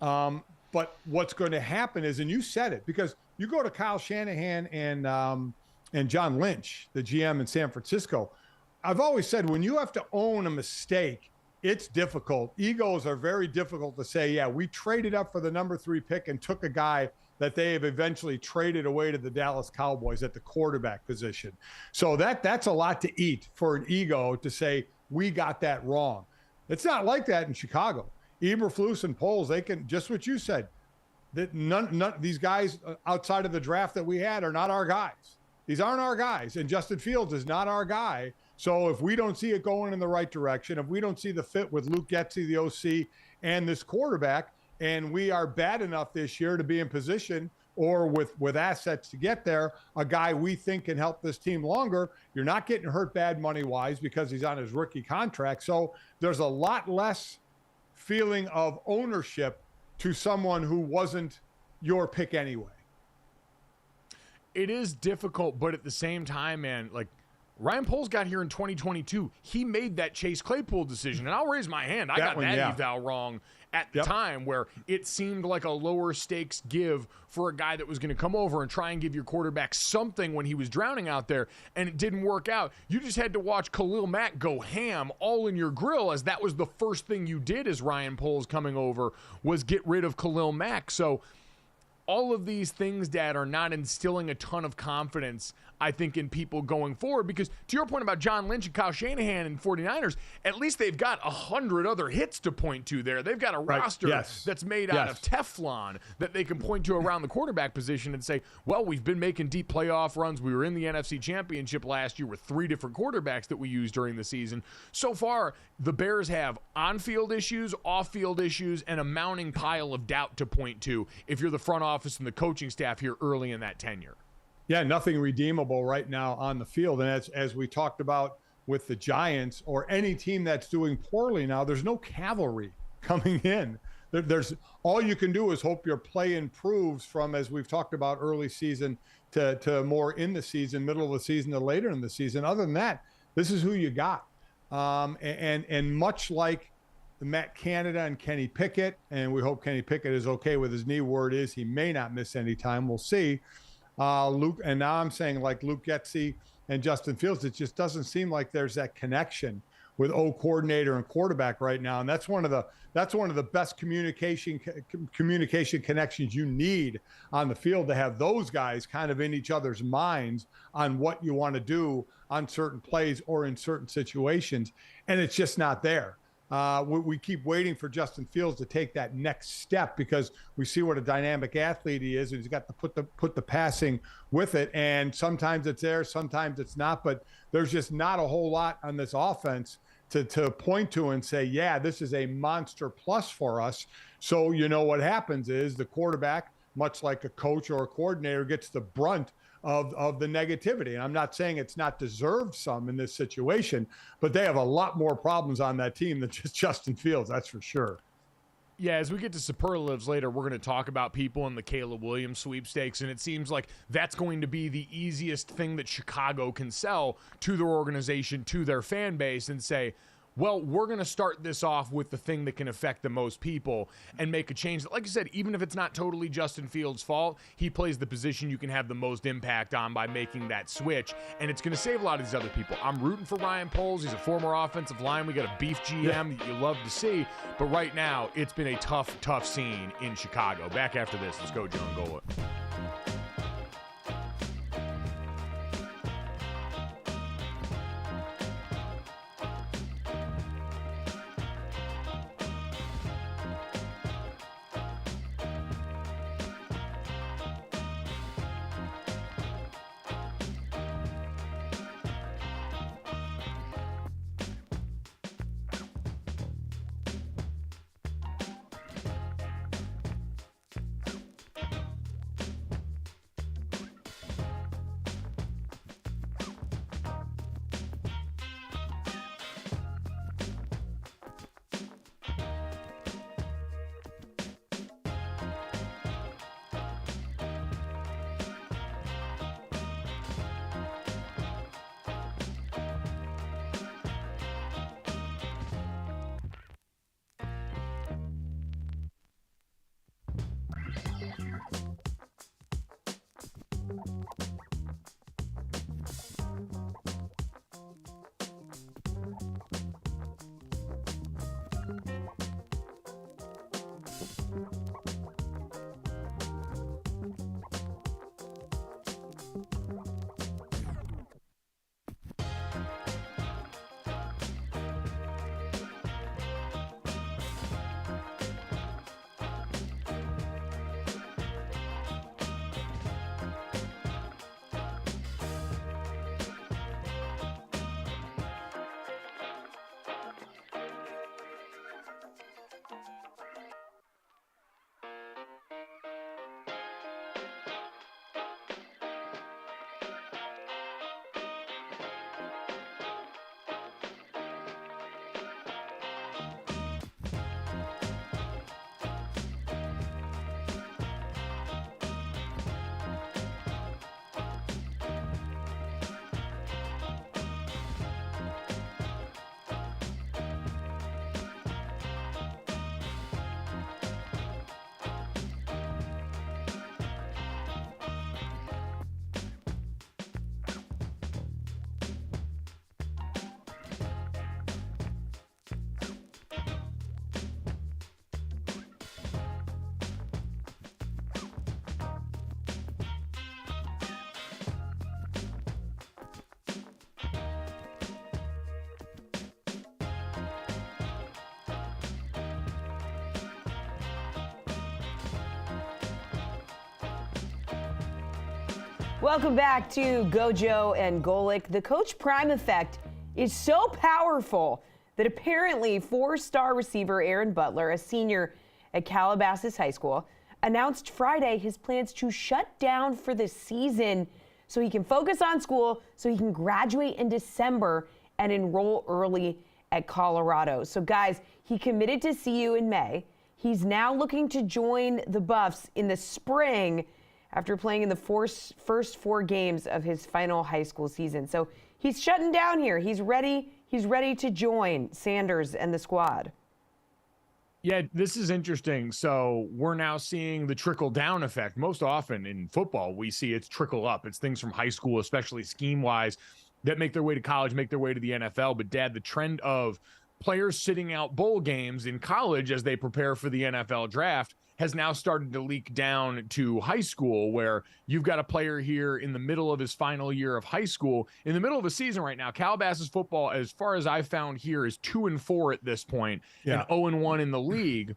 S2: But what's going to happen is, and you said it, because you go to Kyle Shanahan and John Lynch, the GM in San Francisco. I've always said when you have to own a mistake, it's difficult. Egos are very difficult to say, yeah, we traded up for the number 3 pick and took a guy that they have eventually traded away to the Dallas Cowboys at the quarterback position. So that's a lot to eat for an ego to say, we got that wrong. It's not like that in Chicago. Eberflus and Poles, they can, just what you said, that none these guys outside of the draft that we had are not our guys. These aren't our guys, and Justin Fields is not our guy. So if we don't see it going in the right direction, if we don't see the fit with Luke Getsy, the OC, and this quarterback, and we are bad enough this year to be in position or with assets to get there, a guy we think can help this team longer, you're not getting hurt bad money-wise because he's on his rookie contract. So there's a lot less feeling of ownership to someone who wasn't your pick anyway.
S1: It is difficult, but at the same time, man, like, Ryan Poles got here in 2022. He made that Chase Claypool decision, and I'll raise my hand. I got that eval wrong at the time, where it seemed like a lower stakes give for a guy that was going to come over and try and give your quarterback something when he was drowning out there, and it didn't work out. You just had to watch Khalil Mack go ham all in your grill, as that was the first thing you did as Ryan Poles coming over, was get rid of Khalil Mack. So all of these things, Dad, are not instilling a ton of confidence, I think, in people going forward. Because to your point about John Lynch and Kyle Shanahan and 49ers, at least they've got 100 other hits to point to there. They've got a roster that's made out of Teflon that they can point to around the quarterback position and say, well, we've been making deep playoff runs. We were in the NFC Championship last year with 3 different quarterbacks that we used during the season. So far, the Bears have on-field issues, off-field issues, and a mounting pile of doubt to point to if you're the front office and the coaching staff here early in that tenure.
S2: Yeah, nothing redeemable right now on the field. And as we talked about with the Giants or any team that's doing poorly now, there's no cavalry coming in. There's all you can do is hope your play improves from, as we've talked about, early season to more in the season, middle of the season to later in the season. Other than that, this is who you got. And much like Matt Canada and Kenny Pickett, and we hope Kenny Pickett is okay with his knee. Word is he may not miss any time. We'll see. Luke, and now I'm saying like Luke Getsy and Justin Fields, it just doesn't seem like there's that connection with coordinator and quarterback right now. And that's one of the best communication connections you need on the field, to have those guys kind of in each other's minds on what you want to do on certain plays or in certain situations. And it's just not there. We keep waiting for Justin Fields to take that next step because we see what a dynamic athlete he is, and he's got to put the passing with it. And sometimes it's there, sometimes it's not. But there's just not a whole lot on this offense to point to and say, yeah, this is a monster plus for us. So you know what happens is the quarterback, much like a coach or a coordinator, gets the brunt of the negativity. And I'm not saying it's not deserved some in this situation, but they have a lot more problems on that team than just Justin Fields, that's for sure.
S1: Yeah, as we get to superlatives later, we're going to talk about people in the Caleb Williams sweepstakes, and it seems like that's going to be the easiest thing that Chicago can sell to their organization, to their fan base, and say, well, we're going to start this off with the thing that can affect the most people and make a change. Like I said, even if it's not totally Justin Fields' fault, he plays the position you can have the most impact on by making that switch, and it's going to save a lot of these other people. I'm rooting for Ryan Poles. He's a former offensive line. We got a beef GM that you love to see, but right now it's been a tough scene in Chicago. Back after this, let's go, Joe and Golic.
S5: Welcome back to GoJo and Golic. The Coach Prime effect is so powerful that apparently 4-star receiver Aaron Butler, a senior at Calabasas High School, announced Friday his plans to shut down for the season so he can focus on school, so he can graduate in December and enroll early at Colorado. So guys, he committed to CU in May. He's now looking to join the Buffs in the spring after playing in the first 4 games of his final high school season. So he's shutting down here. He's ready to join Sanders and the squad.
S1: Yeah, this is interesting. So we're now seeing the trickle down effect. Most often in football, we see it's trickle up. It's things from high school, especially scheme wise, that make their way to college, make their way to the NFL. But Dad, the trend of players sitting out bowl games in college as they prepare for the NFL draft has now started to leak down to high school, where you've got a player here in the middle of his final year of high school, in the middle of a season right now. Calabasas football, as far as I've found here, is 2-4 at this point, and 0-1 in the league,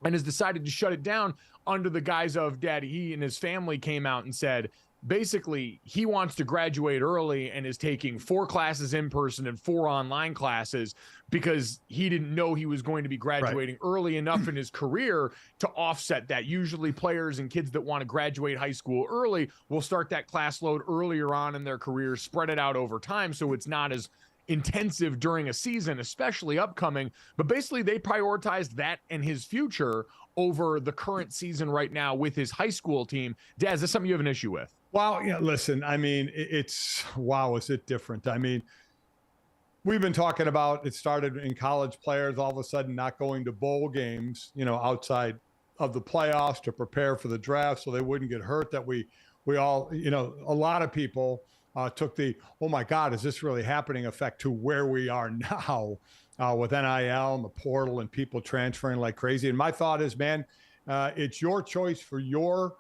S1: and has decided to shut it down under the guise of Daddy. He and his family came out and said, basically, he wants to graduate early and is taking 4 classes in person and 4 online classes because he didn't know he was going to be graduating early enough in his career to offset that. Usually players and kids that want to graduate high school early will start that class load earlier on in their career, spread it out over time so it's not as intensive during a season, especially upcoming. But basically they prioritized that and his future over the current season right now with his high school team. Dad, is this something you have an issue with?
S2: Well, yeah, listen, I mean, is it different? I mean, we've been talking about, it started in college players all of a sudden not going to bowl games, outside of the playoffs to prepare for the draft so they wouldn't get hurt, that we all, a lot of people took the, oh my God, is this really happening effect to where we are now with NIL and the portal and people transferring like crazy. And my thought is, man, it's your choice for your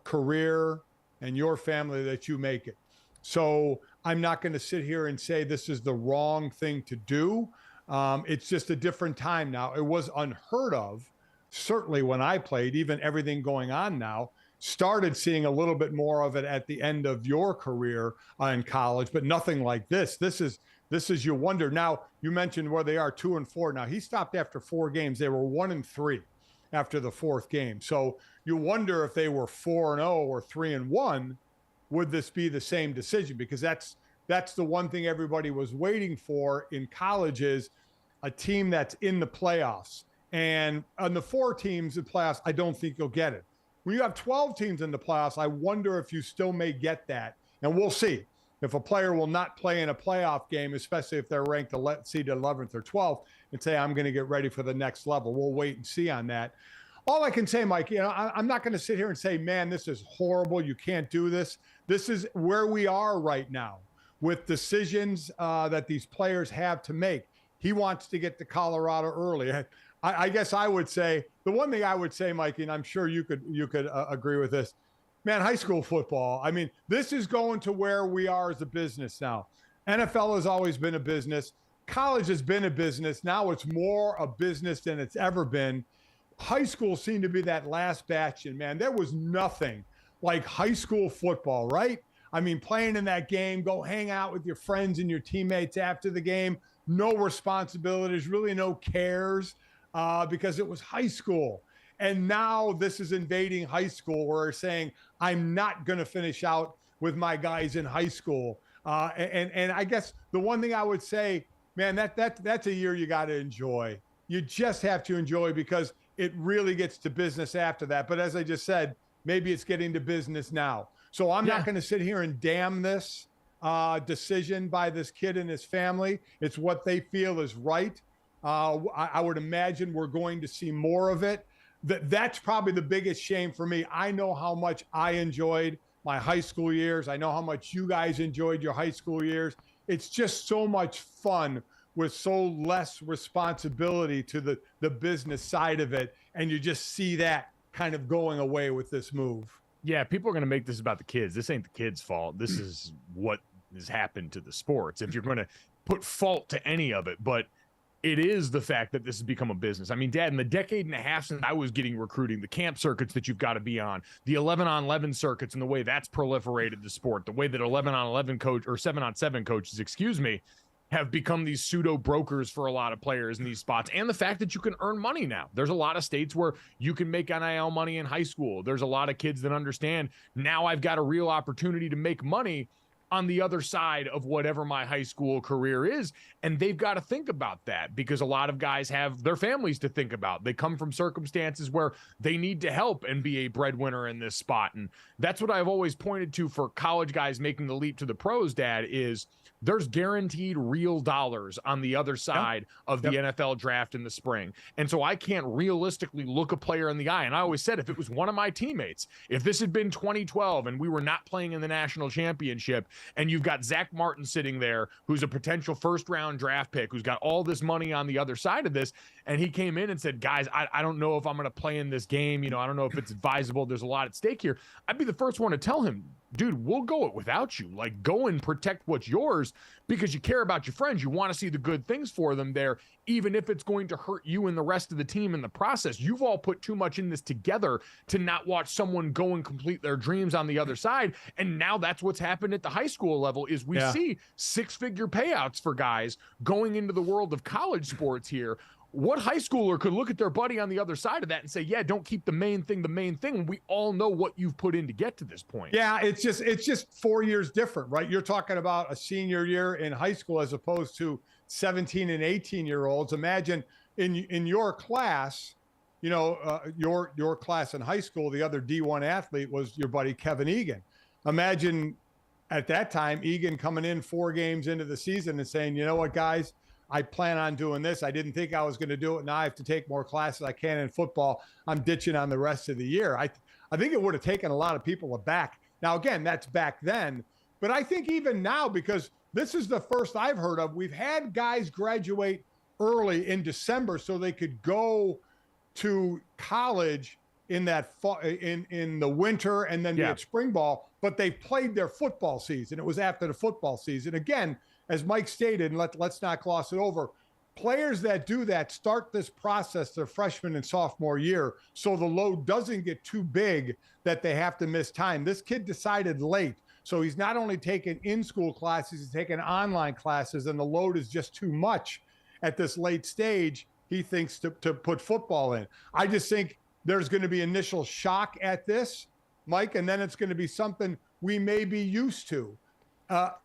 S2: career and your family that you make it. So I'm not going to sit here and say this is the wrong thing to do. It's just a different time now. It was unheard of, certainly when I played, even everything going on now. Started seeing a little bit more of it at the end of your career in college, but nothing like this. This is you wonder. Now, you mentioned where they are, 2-4. Now, he stopped after 4 games. They were 1-3 after the 4th game. So you wonder if they were 4-0 or 3-1, would this be the same decision? Because that's the one thing everybody was waiting for in college, is a team that's in the playoffs. And on the 4 teams in playoffs, I don't think you'll get it. When you have 12 teams in the playoffs, I wonder if you still may get that. And we'll see if a player will not play in a playoff game, especially if they're ranked seeded 11th or 12th, and say, I'm going to get ready for the next level. We'll wait and see on that. All I can say, Mike, I'm not going to sit here and say, man, this is horrible. You can't do this. This is where we are right now with decisions that these players have to make. He wants to get to Colorado early. I guess I would say, the one thing I would say, Mikey, and I'm sure you could agree with this, man, high school football, I mean, this is going to where we are as a business now. NFL has always been a business. College has been a business. Now it's more a business than it's ever been. High school seemed to be that last bastion, man. There was nothing like high school football, right? I mean, playing in that game, go hang out with your friends and your teammates after the game. No responsibilities, really no cares, because it was high school. And now this is invading high school, where we're saying, I'm not going to finish out with my guys in high school. And I guess the one thing I would say, man, that's a year you got to enjoy. You just have to enjoy, because it really gets to business after that. But as I just said, maybe it's getting to business now. So I'm not going to sit here and damn this decision by this kid and his family. It's what they feel is right. I would imagine we're going to see more of it. That's probably the biggest shame for me. I know how much I enjoyed my high school years. I know how much you guys enjoyed your high school years. It's just so much fun with so less responsibility to the business side of it. And you just see that kind of going away with this move.
S1: Yeah, people are going to make this about the kids. This ain't the kids' fault. This is what has happened to the sports, if you're going to put fault to any of it. But It is the fact that this has become a business. I mean, Dad, in the decade and a half since I was getting recruiting, the camp circuits that you've got to be on, the 11-on-11 circuits and the way that's proliferated the sport, the way that 11-on-11 coach or 7-on-7 coaches, have become these pseudo brokers for a lot of players in these spots. And the fact that you can earn money now. There's a lot of states where you can make NIL money in high school. There's a lot of kids that understand now I've got a real opportunity to make money on the other side of whatever my high school career is. And they've got to think about that because a lot of guys have their families to think about. They come from circumstances where they need to help and be a breadwinner in this spot. And that's what I've always pointed to for college guys making the leap to the pros, Dad, is there's guaranteed real dollars on the other side of the NFL draft in the spring. And so I can't realistically look a player in the eye. And I always said, if it was one of my teammates, if this had been 2012 and we were not playing in the national championship and you've got Zach Martin sitting there, who's a potential first-round draft pick, who's got all this money on the other side of this, and he came in and said, guys, I don't know if I'm going to play in this game. I don't know if it's advisable. There's a lot at stake here. I'd be the first one to tell him, dude, we'll go it without you. Like, go and protect what's yours because you care about your friends. You want to see the good things for them there, even if it's going to hurt you and the rest of the team in the process. You've all put too much in this together to not watch someone go and complete their dreams on the other side. And now that's what's happened at the high school level is we see six-figure payouts for guys going into the world of college sports here. What high schooler could look at their buddy on the other side of that and say, yeah, don't keep the main thing the main thing? We all know what you've put in to get to this point.
S2: Yeah, it's just 4 years different, right? You're talking about a senior year in high school as opposed to 17 and 18-year-olds. Imagine in your class, your class in high school, the other D1 athlete was your buddy Kevin Egan. Imagine at that time, Egan coming in 4 games into the season and saying, you know what, guys, I plan on doing this. I didn't think I was going to do it. Now I have to take more classes I can in football. I'm ditching on the rest of the year. I think it would have taken a lot of people aback. Now, again, that's back then. But I think even now, because this is the first I've heard of, we've had guys graduate early in December so they could go to college in that in the winter and then be at spring ball. But they played their football season. It was after the football season. Again, as Mike stated, and let's not gloss it over, players that do that start this process their freshman and sophomore year so the load doesn't get too big that they have to miss time. This kid decided late. So he's not only taking in-school classes, he's taking online classes, and the load is just too much at this late stage, he thinks, to put football in. I just think there's going to be initial shock at this, Mike, and then it's going to be something we may be used to.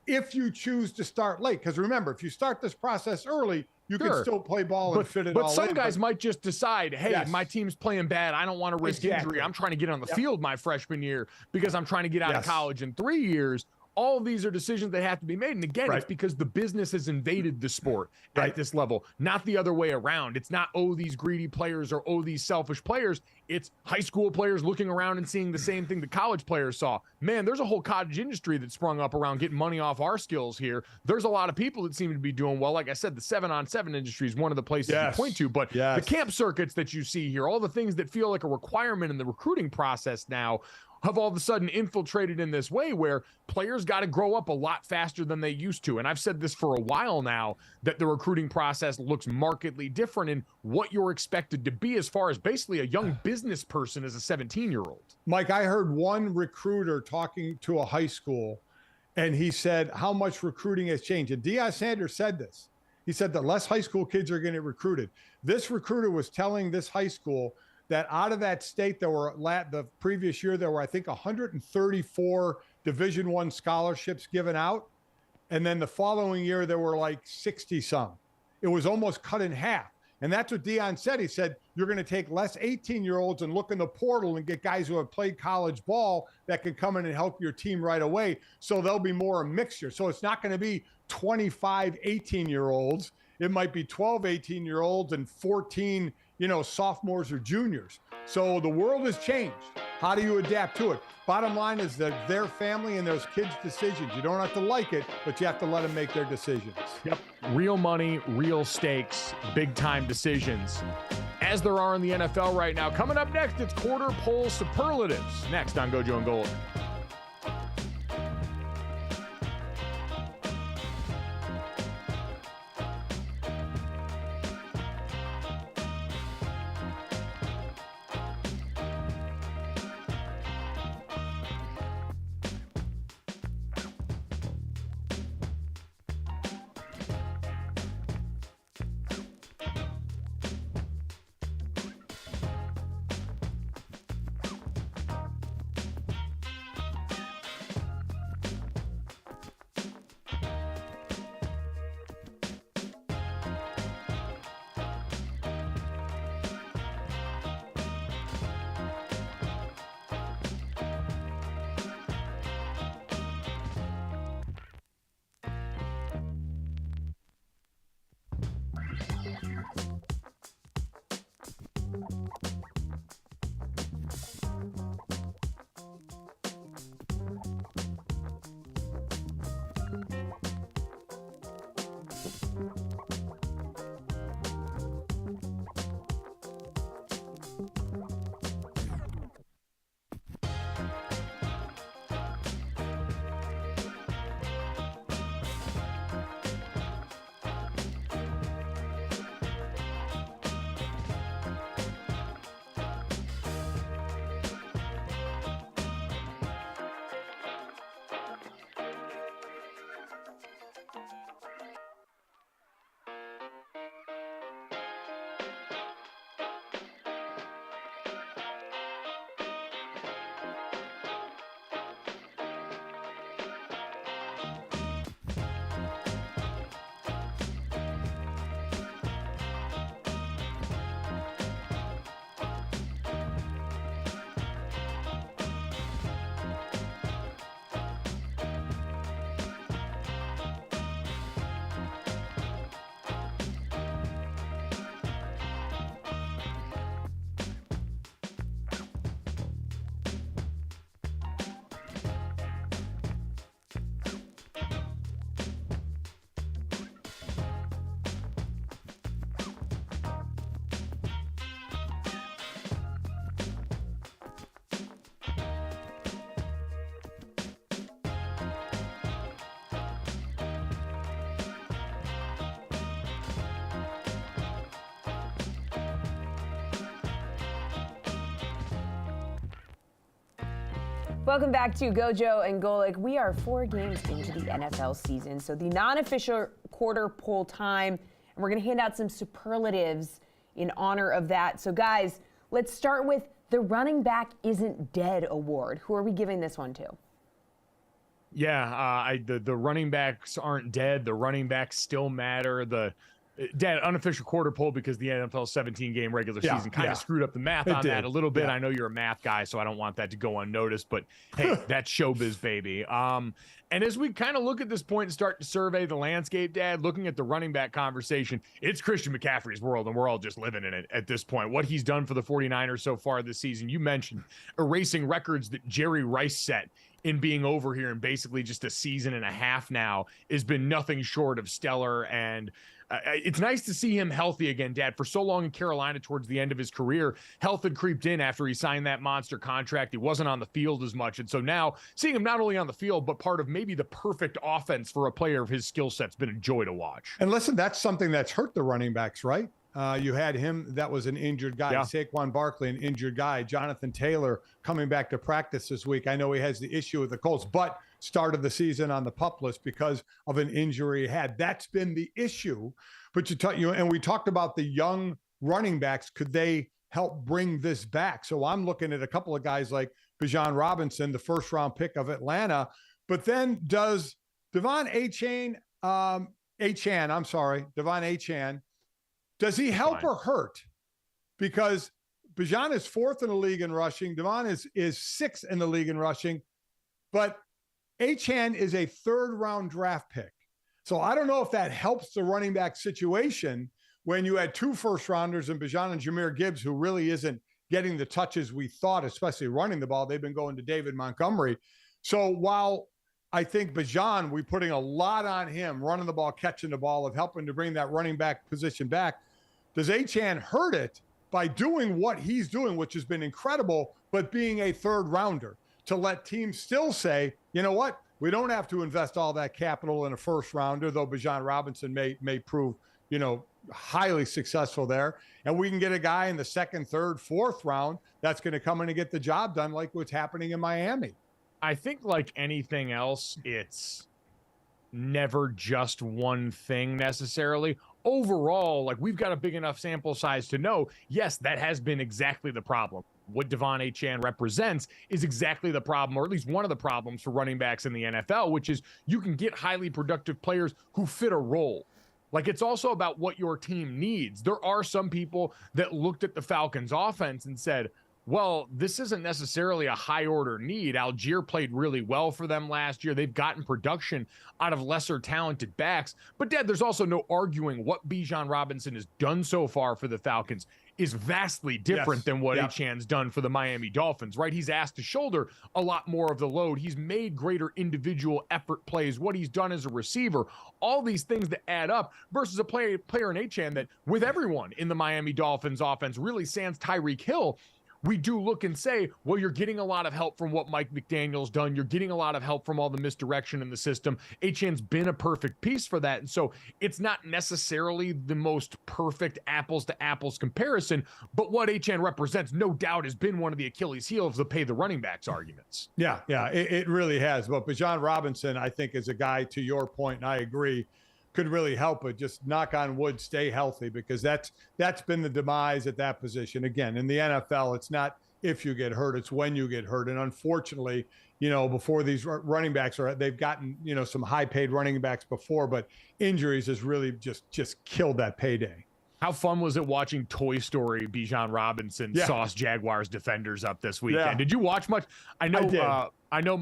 S2: If you choose to start late, because remember, if you start this process early, you can still play ball and fit it all in.
S1: But some guys might just decide, hey, my team's playing bad. I don't want to risk injury. I'm trying to get on the field my freshman year because I'm trying to get out of college in 3 years. All of these are decisions that have to be made. And again, it's because the business has invaded the sport at this level, not the other way around. It's not, these greedy players or, these selfish players. It's high school players looking around and seeing the same thing the college players saw. Man, there's a whole cottage industry that sprung up around getting money off our skills here. There's a lot of people that seem to be doing well. Like I said, the 7-on-7 industry is one of the places you point to. But the camp circuits that you see here, all the things that feel like a requirement in the recruiting process now, have all of a sudden infiltrated in this way where players got to grow up a lot faster than they used to. And I've said this for a while now, that the recruiting process looks markedly different in what you're expected to be as far as basically a young business person as a 17-year-old.
S2: Mike, I heard one recruiter talking to a high school, and he said how much recruiting has changed. And Deion Sanders said this. He said that less high school kids are going to get recruited. This recruiter was telling this high school that out of that state, the previous year, there were, I think, 134 Division I scholarships given out. And then the following year, there were like 60 some. It was almost cut in half. And that's what Deion said. He said, you're going to take less 18-year-olds and look in the portal and get guys who have played college ball that can come in and help your team right away. So there'll be more a mixture. So it's not going to be 25 18-year-olds. It might be 12 18-year-olds and 14 sophomores or juniors. So the world has changed. How do you adapt to it? Bottom line is that their family and those kids' decisions. You don't have to like it, but you have to let them make their decisions.
S1: Yep. Real money, real stakes, big time decisions. As there are in the NFL right now. Coming up next, it's quarter poll superlatives. Next on GoJo and Golic.
S5: Welcome back to GoJo and Golic. We are 4 games into the NFL season, so the non-official quarter poll time, and we're going to hand out some superlatives in honor of that. So, guys, let's start with the Running Back Isn't Dead award. Who are we giving this one to?
S1: Yeah, the running backs aren't dead. The running backs still matter. The dead unofficial quarter poll because the NFL 17-game regular season kind of screwed up the math on that a little bit. I know you're a math guy, so I don't want that to go unnoticed, but hey, that's showbiz, baby. And as we kind of look at this point and start to survey the landscape, Dad, looking at the running back conversation, it's Christian McCaffrey's world, and we're all just living in it at this point. What he's done for the 49ers so far this season, you mentioned erasing records that Jerry Rice set in being over here in basically just a season and a half now has been nothing short of stellar. And it's nice to see him healthy again, Dad. For so long in Carolina towards the end of his career, health had creeped in after he signed that monster contract. He wasn't on the field as much. And so now seeing him not only on the field, but part of maybe the perfect offense for a player of his skill set's been a joy to watch.
S2: And listen, that's something that's hurt the running backs, right? You had him, that was an injured guy. Saquon Barkley, an injured guy. Jonathan Taylor coming back to practice this week. I know he has the issue with the Colts, but started the season on the PUP list because of an injury he had. That's been the issue. But and we talked about the young running backs. Could they help bring this back? So I'm looking at a couple of guys like Bijan Robinson, the first-round pick of Atlanta. But then does Devon Achane, does he help or hurt? Because Bijan is 4th in the league in rushing. Devon is 6th in the league in rushing. But Achane is a 3rd-round draft pick. So I don't know if that helps the running back situation when you had 2 first-rounders in Bijan and Jahmyr Gibbs, who really isn't getting the touches we thought, especially running the ball. They've been going to David Montgomery. So while I think Bijan, we're putting a lot on him, running the ball, catching the ball, of helping to bring that running back position back. Does Achane hurt it by doing what he's doing, which has been incredible, but being a 3rd-rounder, to let teams still say, you know what, we don't have to invest all that capital in a 1st-rounder, though Bijan Robinson may prove, highly successful there. And we can get a guy in the 2nd, 3rd, 4th round that's going to come in and get the job done, like what's happening in Miami.
S1: I think like anything else, it's never just one thing necessarily. Overall, like, we've got a big enough sample size to know, yes, that has been exactly the problem. What Devon Achane represents is exactly the problem, or at least one of the problems for running backs in the NFL, which is you can get highly productive players who fit a role. Like, it's also about what your team needs. There are some people that looked at the Falcons offense and said, well, this isn't necessarily a high-order need. Algier played really well for them last year. They've gotten production out of lesser talented backs. But, Dad, there's also no arguing what Bijan Robinson has done so far for the Falcons is vastly different than what Achan's done for the Miami Dolphins, right? He's asked to shoulder a lot more of the load. He's made greater individual effort plays, what he's done as a receiver, all these things that add up versus a player in Achan that, with everyone in the Miami Dolphins offense, really sans Tyreek Hill, we do look and say, well, you're getting a lot of help from what Mike McDaniel's done. You're getting a lot of help from all the misdirection in the system. Achan's been a perfect piece for that. And so it's not necessarily the most perfect apples to apples comparison, but what Achan represents, no doubt, has been one of the Achilles heels of the pay the running backs arguments.
S2: Yeah, it really has. But Bijan Robinson, I think, is a guy, to your point, and I agree, could really help it. Just knock on wood, stay healthy, because that's been the demise at that position. Again, in the NFL, it's not if you get hurt, it's when you get hurt. And unfortunately, before these running backs they've gotten, some high paid running backs before, but injuries has really just killed that payday.
S1: How fun was it watching Toy Story Bijan Robinson sauce Jaguars defenders up this weekend? Yeah. Did you watch much? I know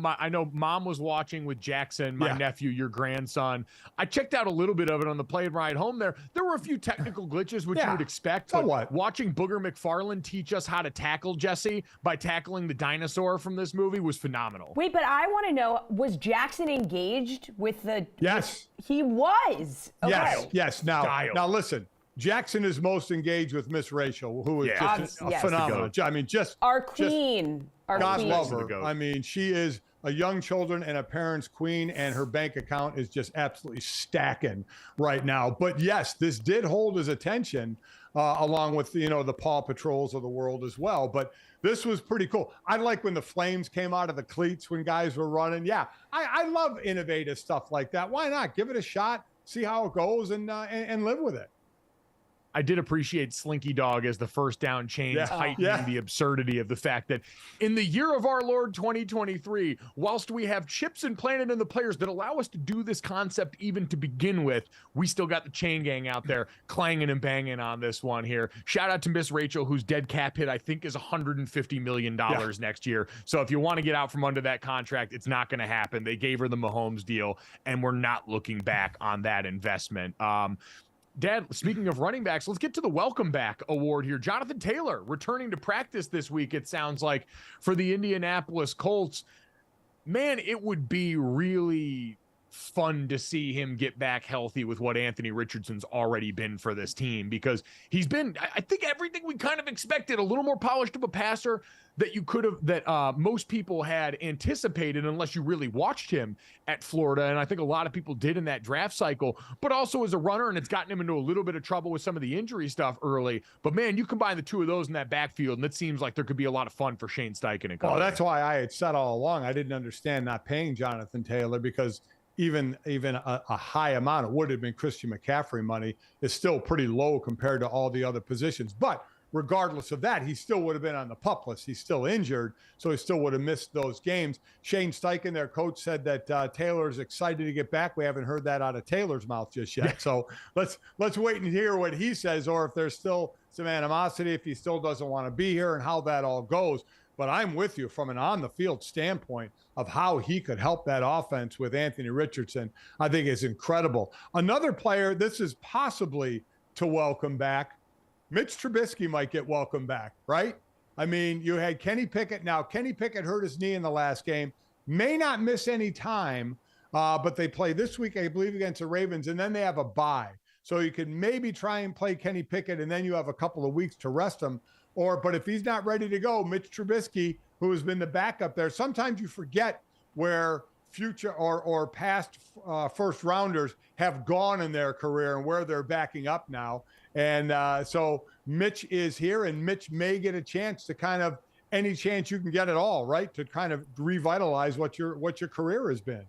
S1: Mom was watching with Jackson, my nephew, your grandson. I checked out a little bit of it on the plane ride home there. There were a few technical glitches, which you would expect. But watching Booger McFarland teach us how to tackle Jessie by tackling the dinosaur from this movie was phenomenal.
S5: Wait, but I want to know, was Jackson engaged with the...
S2: Yes.
S5: He was. Okay.
S2: Yes. Now listen. Jackson is most engaged with Miss Rachel, who is just a phenomenal. I mean,
S5: our queen.
S2: God love her. I mean, she is a young children and a parent's queen, and her bank account is just absolutely stacking right now. But yes, this did hold his attention, along with the Paw Patrols of the world as well. But this was pretty cool. I like when the flames came out of the cleats when guys were running. Yeah, I love innovative stuff like that. Why not give it a shot, see how it goes, and live with it.
S1: I did appreciate Slinky Dog as the first down chains heightening the absurdity of the fact that in the year of our Lord 2023, whilst we have chips implanted in the players that allow us to do this concept even to begin with, we still got the chain gang out there clanging and banging on this one here. Shout out to Miss Rachel, whose dead cap hit, I think, is $150 million next year. So if you want to get out from under that contract, it's not going to happen. They gave her the Mahomes deal, and we're not looking back on that investment. Dad, speaking of running backs, let's get to the Welcome Back Award here. Jonathan Taylor returning to practice this week, it sounds like, for the Indianapolis Colts. Man, it would be really fun to see him get back healthy with what Anthony Richardson's already been for this team, because he's been, I think, everything we kind of expected, a little more polished of a passer that you could have, that most people had anticipated, unless you really watched him at Florida. And I think a lot of people did in that draft cycle, but also as a runner, and it's gotten him into a little bit of trouble with some of the injury stuff early. But man, you combine the two of those in that backfield, and it seems like there could be a lot of fun for Shane Steichen and company.
S2: Well, that's why I had said all along, I didn't understand not paying Jonathan Taylor, because even a high amount of would have been Christian McCaffrey money is still pretty low compared to all the other positions. But regardless of that, he still would have been on the PUP list. He's still injured, so he still would have missed those games. Shane Steichen, their coach, said that Taylor's excited to get back. We haven't heard that out of Taylor's mouth just yet. So let's wait and hear what he says, or if there's still some animosity, if he still doesn't want to be here, and how that all goes. But I'm with you from an on-the-field standpoint of how he could help that offense with Anthony Richardson. I think is incredible. Another player, this is possibly to welcome back, Mitch Trubisky might get welcomed back, right? I mean, you had Kenny Pickett. Now, Kenny Pickett hurt his knee in the last game, may not miss any time, but they play this week, I believe, against the Ravens, and then they have a bye. So you can maybe try and play Kenny Pickett, and then you have a couple of weeks to rest him. But if he's not ready to go, Mitch Trubisky, who has been the backup there, sometimes you forget where future or past first rounders have gone in their career and where they're backing up now. And so Mitch is here, and Mitch may get a chance to kind of, any chance you can get at all, right, to kind of revitalize what your career has been.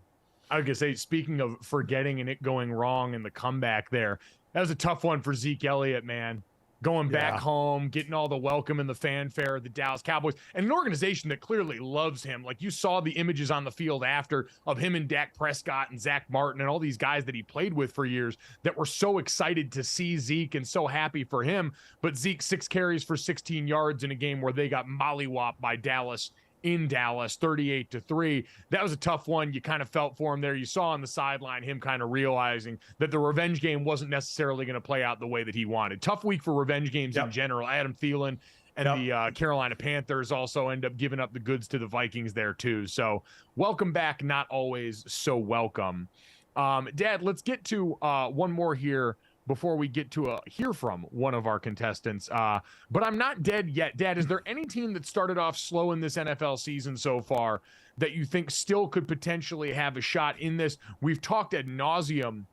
S1: I was going to say, speaking of forgetting and it going wrong and the comeback there, that was a tough one for Zeke Elliott, man. going back home, getting all the welcome and the fanfare of the Dallas Cowboys, and an organization that clearly loves him. Like, you saw the images on the field after of him and Dak Prescott and Zach Martin and all these guys that he played with for years that were so excited to see Zeke and so happy for him. But Zeke, 6 carries for 16 yards in a game where they got mollywopped by Dallas in Dallas, 38-3. That was a tough one. You kind of felt for him there. You saw on the sideline him kind of realizing that the revenge game wasn't necessarily going to play out the way that he wanted. Tough week for revenge games in general. Adam Thielen and the Carolina Panthers also end up giving up the goods to the Vikings there too. So welcome back, not always so welcome. Dad, let's get to one more here before we get to hear from one of our contestants. But I'm not dead yet. Dad, is there any team that started off slow in this NFL season so far that you think still could potentially have a shot in this? We've talked ad nauseum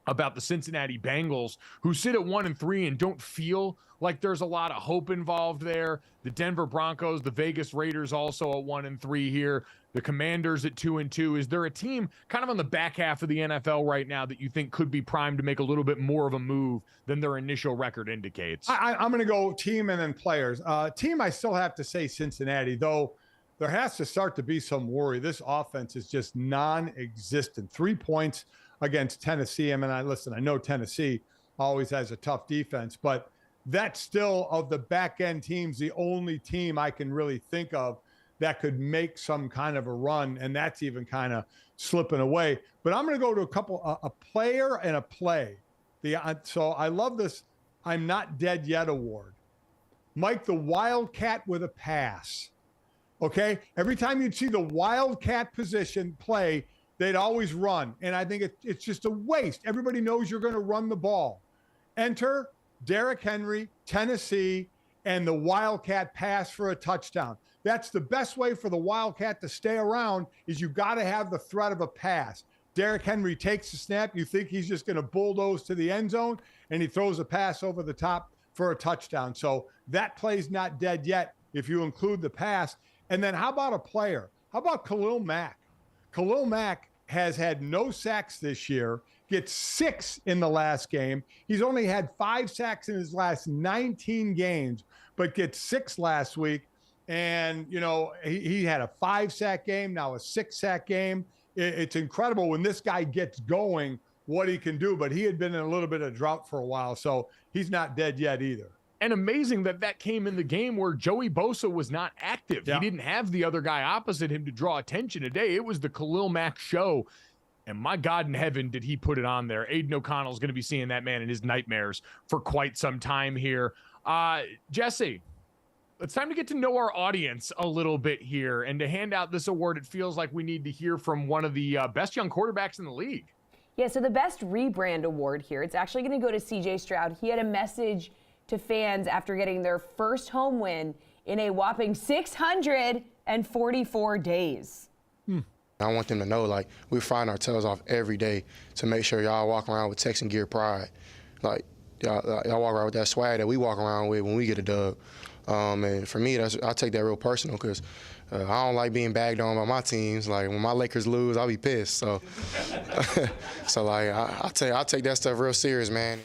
S1: about the Cincinnati Bengals, who sit at 1-3 and don't feel like there's a lot of hope involved there. The Denver Broncos, the Vegas Raiders also at 1-3 here. The Commanders at 2-2. Is there a team kind of on the back half of the NFL right now that you think could be primed to make a little bit more of a move than their initial record indicates?
S2: I'm going to go team and then players. Team, I still have to say Cincinnati, though there has to start to be some worry. This offense is just non-existent. 3 points against Tennessee. I mean, I know Tennessee always has a tough defense, but that's still, of the back-end teams, the only team I can really think of that could make some kind of a run, and that's even kind of slipping away. But I'm going to go to a player and a play. So I love this I'm Not Dead Yet award. Mike, the Wildcat with a pass. Okay? Every time you'd see the Wildcat position play, they'd always run. And I think it's just a waste. Everybody knows you're going to run the ball. Enter Derrick Henry, Tennessee, and the Wildcat pass for a touchdown. That's the best way for the Wildcat to stay around, is you've got to have the threat of a pass. Derrick Henry takes the snap. You think he's just going to bulldoze to the end zone, and he throws a pass over the top for a touchdown. So that play's not dead yet if you include the pass. And then how about a player? How about Khalil Mack? Khalil Mack has had no sacks this year, gets 6 in the last game. He's only had 5 sacks in his last 19 games, but gets 6 last week. And, you know, he had a 5-sack game, now a 6-sack game. It's incredible when this guy gets going what he can do, but he had been in a little bit of drought for a while, so he's not dead yet either.
S1: And amazing that came in the game where Joey Bosa was not active. Yeah. He didn't have the other guy opposite him to draw attention today. It was the Khalil Mack show. And my God in heaven, did he put it on there. Aiden O'Connell's going to be seeing that man in his nightmares for quite some time here. Jessie, it's time to get to know our audience a little bit here. And to hand out this award, it feels like we need to hear from one of the best young quarterbacks in the league.
S5: Yeah, so the best rebrand award here, it's actually going to go to C.J. Stroud. He had a message to fans after getting their first home win in a whopping 644 days.
S9: I want them to know, like, we find our tails off every day to make sure y'all walk around with Texan gear pride. Like, y'all walk around with that swag that we walk around with when we get a dub. And for me, I take that real personal because I don't like being bagged on by my teams. Like, when my Lakers lose, I'll be pissed. So, like, I take that stuff real serious, man.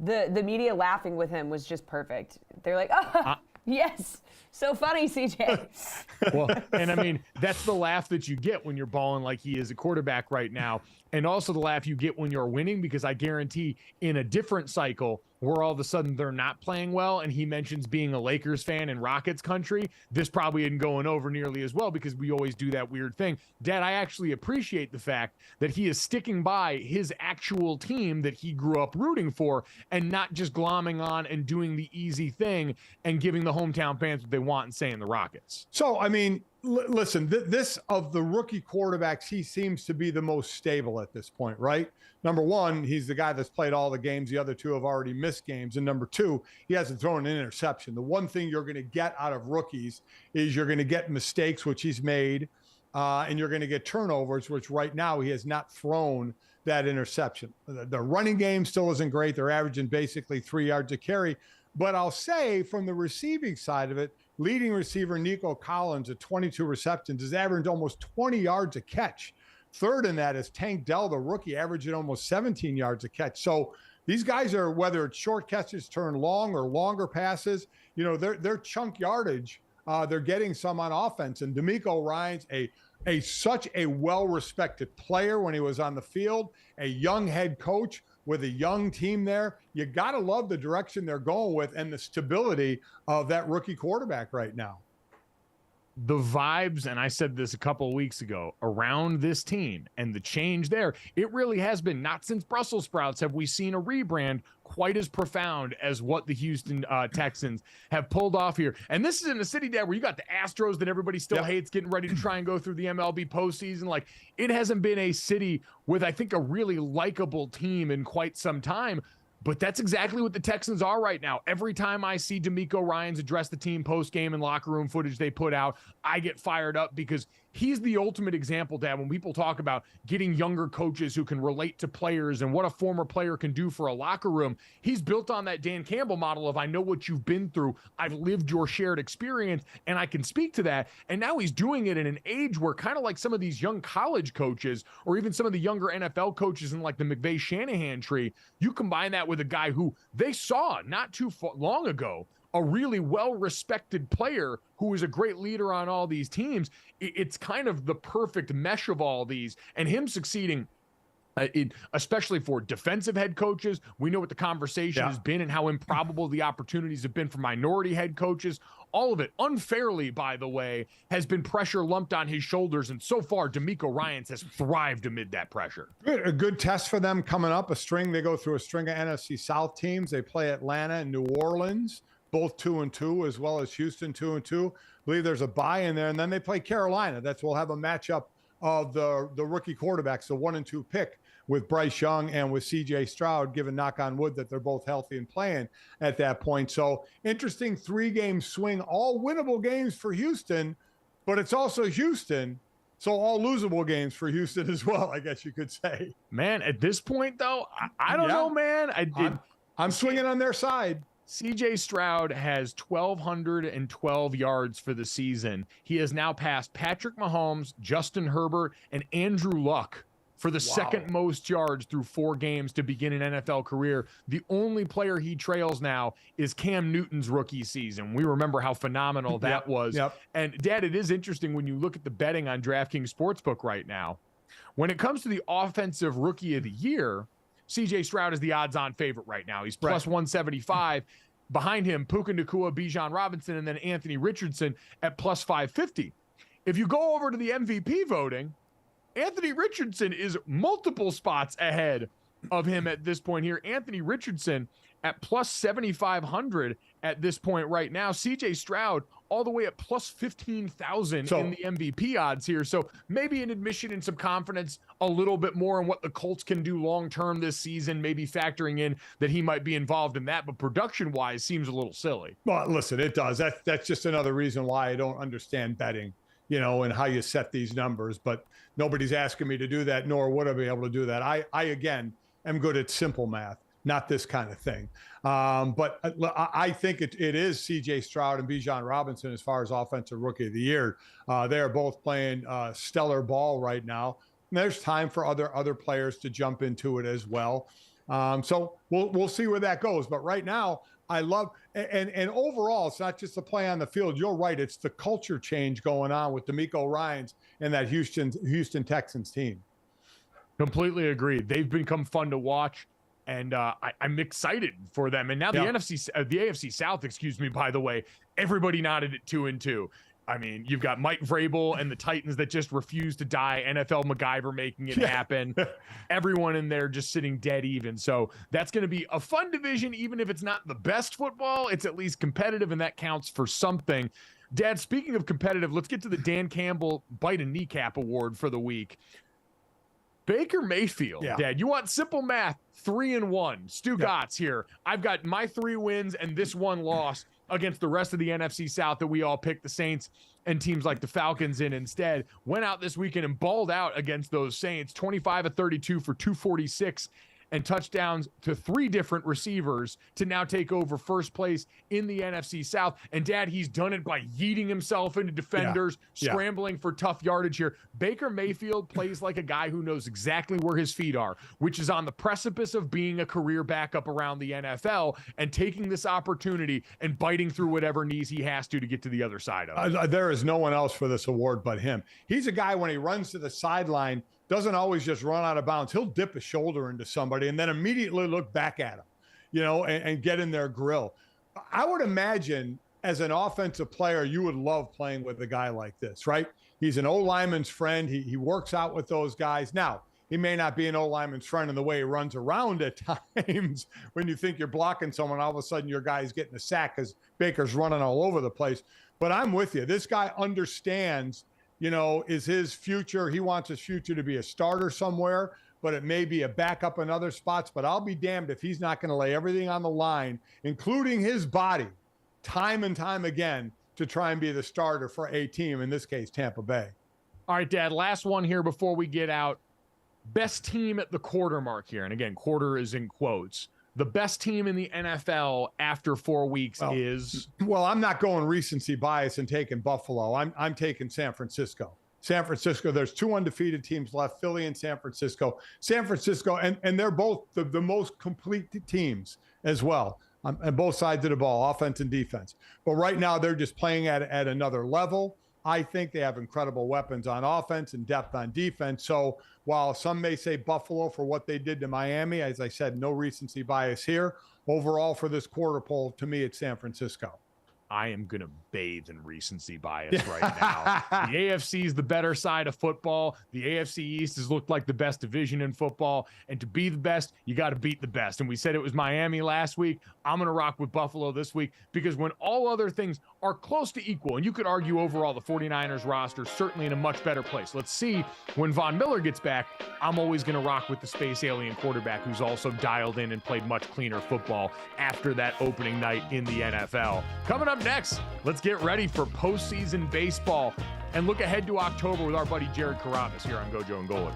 S5: The media laughing with him was just perfect. They're like, oh, yes. So funny, CJ.
S1: Well, and I mean, that's the laugh that you get when you're balling like he is a quarterback right now. And also the laugh you get when you're winning, because I guarantee in a different cycle where all of a sudden they're not playing well, and he mentions being a Lakers fan in Rockets country, this probably isn't going over nearly as well because we always do that weird thing. Dad, I actually appreciate the fact that he is sticking by his actual team that he grew up rooting for and not just glomming on and doing the easy thing and giving the hometown fans what they want and saying the Rockets.
S2: So, I mean, listen, this of the rookie quarterbacks, he seems to be the most stable at this point, right? Number one, he's the guy that's played all the games. The other two have already missed games. And number two, he hasn't thrown an interception. The one thing you're going to get out of rookies is you're going to get mistakes, which he's made, and you're going to get turnovers, which right now he has not thrown that interception. The running game still isn't great. They're averaging basically 3 yards a carry. But I'll say from the receiving side of it, leading receiver Nico Collins at 22 receptions is averaging almost 20 yards a catch. Third in that is Tank Dell, the rookie, averaging almost 17 yards a catch. So These guys are, whether it's short catches turn long or longer passes, their chunk yardage, they're getting some on offense. And D'Amico Ryan's such a well-respected player when he was on the field, a young head coach with a young team there. You got to love the direction they're going with and the stability of that rookie quarterback right now.
S1: The vibes, and I said this a couple of weeks ago, around this team and the change there, it really has been, not since Brussels sprouts have we seen a rebrand quite as profound as what the Houston Texans have pulled off here. And this is in a city, Dad, where you got the Astros that everybody still hates getting ready to try and go through the MLB postseason. Like, it hasn't been a city with, I think, a really likable team in quite some time. But that's exactly what the Texans are right now. Every time I see D'Amico Ryans address the team post-game and locker room footage they put out, I get fired up because he's the ultimate example, Dad, when people talk about getting younger coaches who can relate to players and what a former player can do for a locker room. He's built on that Dan Campbell model of, I know what you've been through, I've lived your shared experience, and I can speak to that. And now he's doing it in an age where, kind of like some of these young college coaches or even some of the younger NFL coaches in like the McVay-Shanahan tree, you combine that with a guy who they saw not too long ago, a really well-respected player who is a great leader on all these teams. It's kind of the perfect mesh of all these, and him succeeding, especially for defensive head coaches. We know what the conversation has been and how improbable the opportunities have been for minority head coaches. All of it, unfairly, by the way, has been pressure lumped on his shoulders, and so far, D'Amico Ryans has thrived amid that pressure.
S2: A good test for them coming up. They go through a string of NFC South teams. They play Atlanta and New Orleans, both 2-2, as well as Houston 2-2. I believe there's a bye in there, and then they play Carolina. We'll have a matchup of the rookie quarterbacks, the 1 and 2 pick with Bryce Young and with CJ Stroud, given, knock on wood, that they're both healthy and playing at that point. So interesting 3-game swing, all winnable games for Houston, but it's also Houston. So all losable games for Houston as well, I guess you could say.
S1: Man, at this point, though, I don't know, man.
S2: I'm swinging on their side.
S1: CJ Stroud has 1,212 yards for the season. He has now passed Patrick Mahomes, Justin Herbert, and Andrew Luck for the second most yards through 4 games to begin an NFL career. The only player he trails now is Cam Newton's rookie season. We remember how phenomenal that was. And, Dad, it is interesting when you look at the betting on DraftKings Sportsbook right now. When it comes to the offensive rookie of the year, CJ Stroud is the odds-on favorite right now. He's plus 175. Behind him, Puka Nacua, Bijan Robinson, and then Anthony Richardson at plus 550. If you go over to the MVP voting, Anthony Richardson is multiple spots ahead of him at this point here. Anthony Richardson at plus 7,500 at this point right now. CJ Stroud all the way at plus 15,000 in the MVP odds here. So maybe an admission and some confidence a little bit more in what the Colts can do long-term this season, maybe factoring in that he might be involved in that, but production-wise seems a little silly.
S2: Well, listen, it does. That's just another reason why I don't understand betting, and how you set these numbers, but nobody's asking me to do that, nor would I be able to do that. I again, am good at simple math, not this kind of thing. But I think it is CJ Stroud and Bijan Robinson as far as offensive rookie of the year. They are both playing stellar ball right now. And there's time for other players to jump into it as well. So we'll see where that goes. But right now, I love and overall, it's not just the play on the field. You're right. It's the culture change going on with D'Amico Ryans and that Houston Texans team.
S1: Completely agreed. They've become fun to watch, and I'm excited for them. And now the AFC South, by the way, everybody nodded at 2-2. I mean, you've got Mike Vrabel and the Titans that just refuse to die. NFL MacGyver making it happen. Everyone in there just sitting dead even. So that's going to be a fun division, even if it's not the best football. It's at least competitive, and that counts for something. Dad, speaking of competitive, let's get to the Dan Campbell Bite a Kneecap Award for the week. Baker Mayfield, Dad, you want simple math, 3-1. Stu Gotts here. I've got my 3 wins and this 1 loss against the rest of the NFC South that we all picked the Saints and teams like the Falcons in instead. Went out this weekend and balled out against those Saints, 25 of 32 for 246 and touchdowns to 3 different receivers to now take over first place in the NFC South. And Dad, he's done it by yeeting himself into defenders, scrambling for tough yardage here. Baker Mayfield plays like a guy who knows exactly where his feet are, which is on the precipice of being a career backup around the NFL and taking this opportunity and biting through whatever knees he has to get to the other side of it.
S2: There is no one else for this award but him. He's a guy, when he runs to the sideline, doesn't always just run out of bounds. He'll dip a shoulder into somebody and then immediately look back at him, and get in their grill. I would imagine as an offensive player, you would love playing with a guy like this, right? He's an O-lineman's friend. He works out with those guys. Now, he may not be an O-lineman's friend in the way he runs around at times. When you think you're blocking someone, all of a sudden your guy's getting a sack because Baker's running all over the place. But I'm with you. This guy understands, is his future. He wants his future to be a starter somewhere, but it may be a backup in other spots. But I'll be damned if he's not going to lay everything on the line, including his body, time and time again, to try and be the starter for a team, in this case, Tampa Bay.
S1: All right, Dad, last one here before we get out. Best team at the quarter mark here. And again, quarter is in quotes. The best team in the NFL after 4 weeks is?
S2: Well, I'm not going recency bias and taking Buffalo. I'm taking San Francisco. San Francisco, there's 2 undefeated teams left, Philly and San Francisco. San Francisco, and they're both the most complete teams as well, on both sides of the ball, offense and defense. But right now, they're just playing at another level. I think they have incredible weapons on offense and depth on defense. So while some may say Buffalo for what they did to Miami, as I said, no recency bias here. Overall, for this quarter poll, to me, it's San Francisco.
S1: I am going to bathe in recency bias right now. The AFC is the better side of football. The AFC East has looked like the best division in football. And to be the best, you got to beat the best. And we said it was Miami last week. I'm going to rock with Buffalo this week because when all other things are close to equal, and you could argue overall the 49ers roster is certainly in a much better place. Let's see when Von Miller gets back. I'm always going to rock with the space alien quarterback who's also dialed in and played much cleaner football after that opening night in the NFL. Coming up next, let's get ready for postseason baseball and look ahead to October with our buddy Jared Carrabis here on GoJo Golic.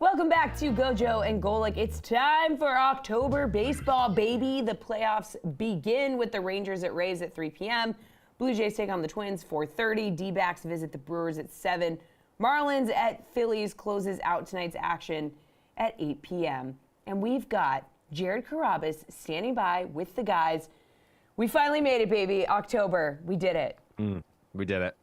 S5: Welcome back to GoJo and Golic. It's time for October baseball, baby. The playoffs begin with the Rangers at Rays at 3 p.m. Blue Jays take on the Twins 4:30. D-backs visit the Brewers at 7. Marlins at Phillies closes out tonight's action at 8 p.m. And we've got Jared Carrabis standing by with the guys. We finally made it, baby. October. We did it.
S3: We did it.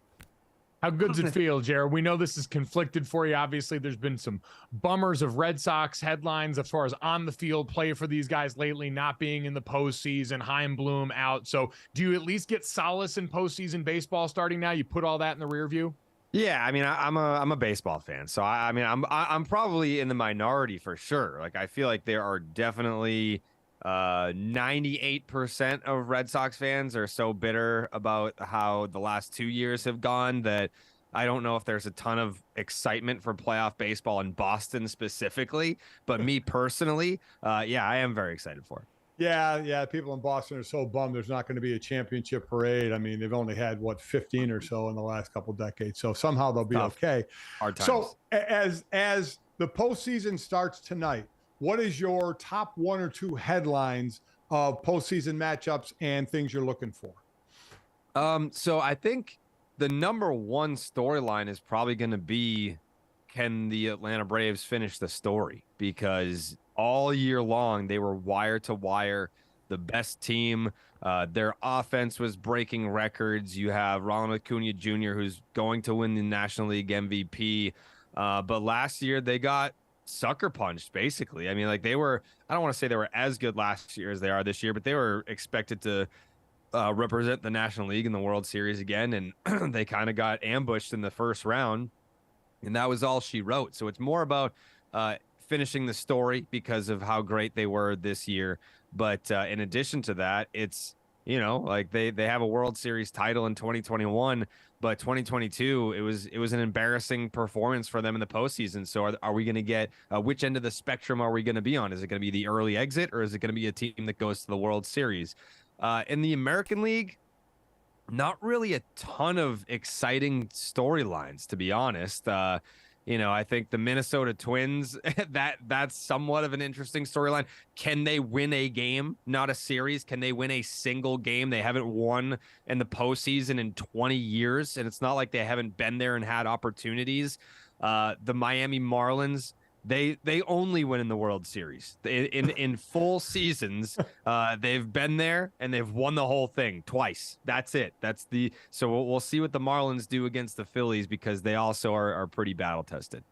S1: How good's it feel, Jared? We know this is conflicted for you. Obviously, there's been some bummers of Red Sox headlines as far as on the field play for these guys lately, not being in the postseason, Chaim Bloom out. So do you at least get solace in postseason baseball starting now? You put all that in the rear view?
S10: Yeah, I mean, I'm a baseball fan, so I'm probably in the minority for sure. Like, I feel like there are definitely 98% of Red Sox fans are so bitter about how the last 2 years have gone that I don't know if there's a ton of excitement for playoff baseball in Boston specifically. But me personally, yeah, I am very excited for it.
S2: Yeah. People in Boston are so bummed there's not going to be a championship parade. I mean, they've only had, 15 or so in the last couple decades. So somehow they'll be okay.
S10: Hard times.
S2: So as the postseason starts tonight, what is your top one or two headlines of postseason matchups and things you're looking for?
S10: So I think the number one storyline is probably going to be, can the Atlanta Braves finish the story? Because all year long, they were wire to wire, the best team. Their offense was breaking records. You have Ronald Acuna Jr., who's going to win the National League MVP. But last year, they got sucker punched, basically. I mean, like, they were, I don't want to say they were as good last year as they are this year, but they were expected to represent the National League in the World Series again. And they kind of got ambushed in the first round. And that was all she wrote. So it's more about finishing the story because of how great they were this year. But in addition to that, it's, you know, like they have a World Series title in 2021, but 2022, it was an embarrassing performance for them in the postseason. So are we going to get which end of the spectrum are we going to be on? Is it going to be the early exit, or is it going to be a team that goes to the World Series? In the American League, not really a ton of exciting storylines, to be honest. You know, I think the Minnesota Twins, that's somewhat of an interesting storyline. Can they win a game, not a series? Can they win a single game? They haven't won in the postseason in 20 years, and it's not like they haven't been there and had opportunities. The Miami Marlins, they only win in the World Series. In full seasons, they've been there and they've won the whole thing twice. That's it. So we'll see what the Marlins do against the Phillies, because they also are pretty battle tested.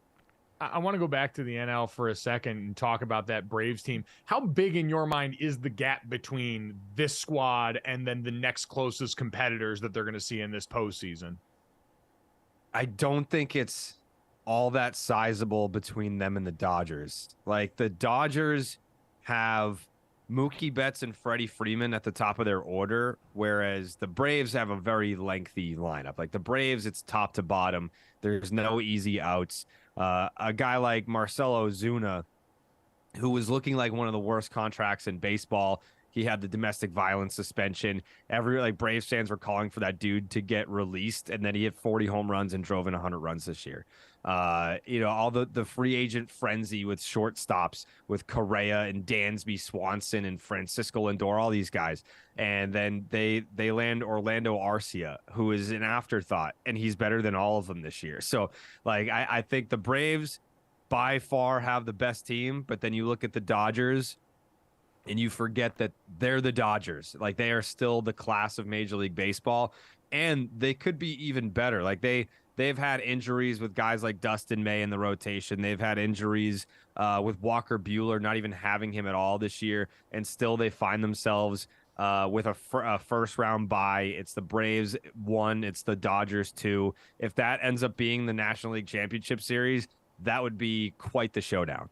S1: I want to go back to the NL for a second and talk about that Braves team. How big in your mind is the gap between this squad and then the next closest competitors that they're going to see in this postseason?
S10: I don't think it's all that sizable between them and the Dodgers. Like, the Dodgers have Mookie Betts and Freddie Freeman at the top of their order, whereas the Braves have a very lengthy lineup. Like, the Braves, it's top to bottom. There's no easy outs. A guy like Marcell Ozuna, who was looking like one of the worst contracts in baseball. He had the domestic violence suspension. Braves fans were calling for that dude to get released, and then he hit 40 home runs and drove in 100 runs this year. You know, all the free agent frenzy with shortstops, with Correa and Dansby Swanson and Francisco Lindor, all these guys. And then they land Orlando Arcia, who is an afterthought, and he's better than all of them this year. So, like, I think the Braves by far have the best team, but then you look at the Dodgers and you forget that they're the Dodgers. Like, they are still the class of Major League Baseball, and they could be even better. Like, they've had injuries with guys like Dustin May in the rotation. They've had injuries with Walker Buehler, not even having him at all this year, and still they find themselves with a first-round bye. It's the Braves 1, it's the Dodgers 2. If that ends up being the National League Championship Series, that would be quite the showdown.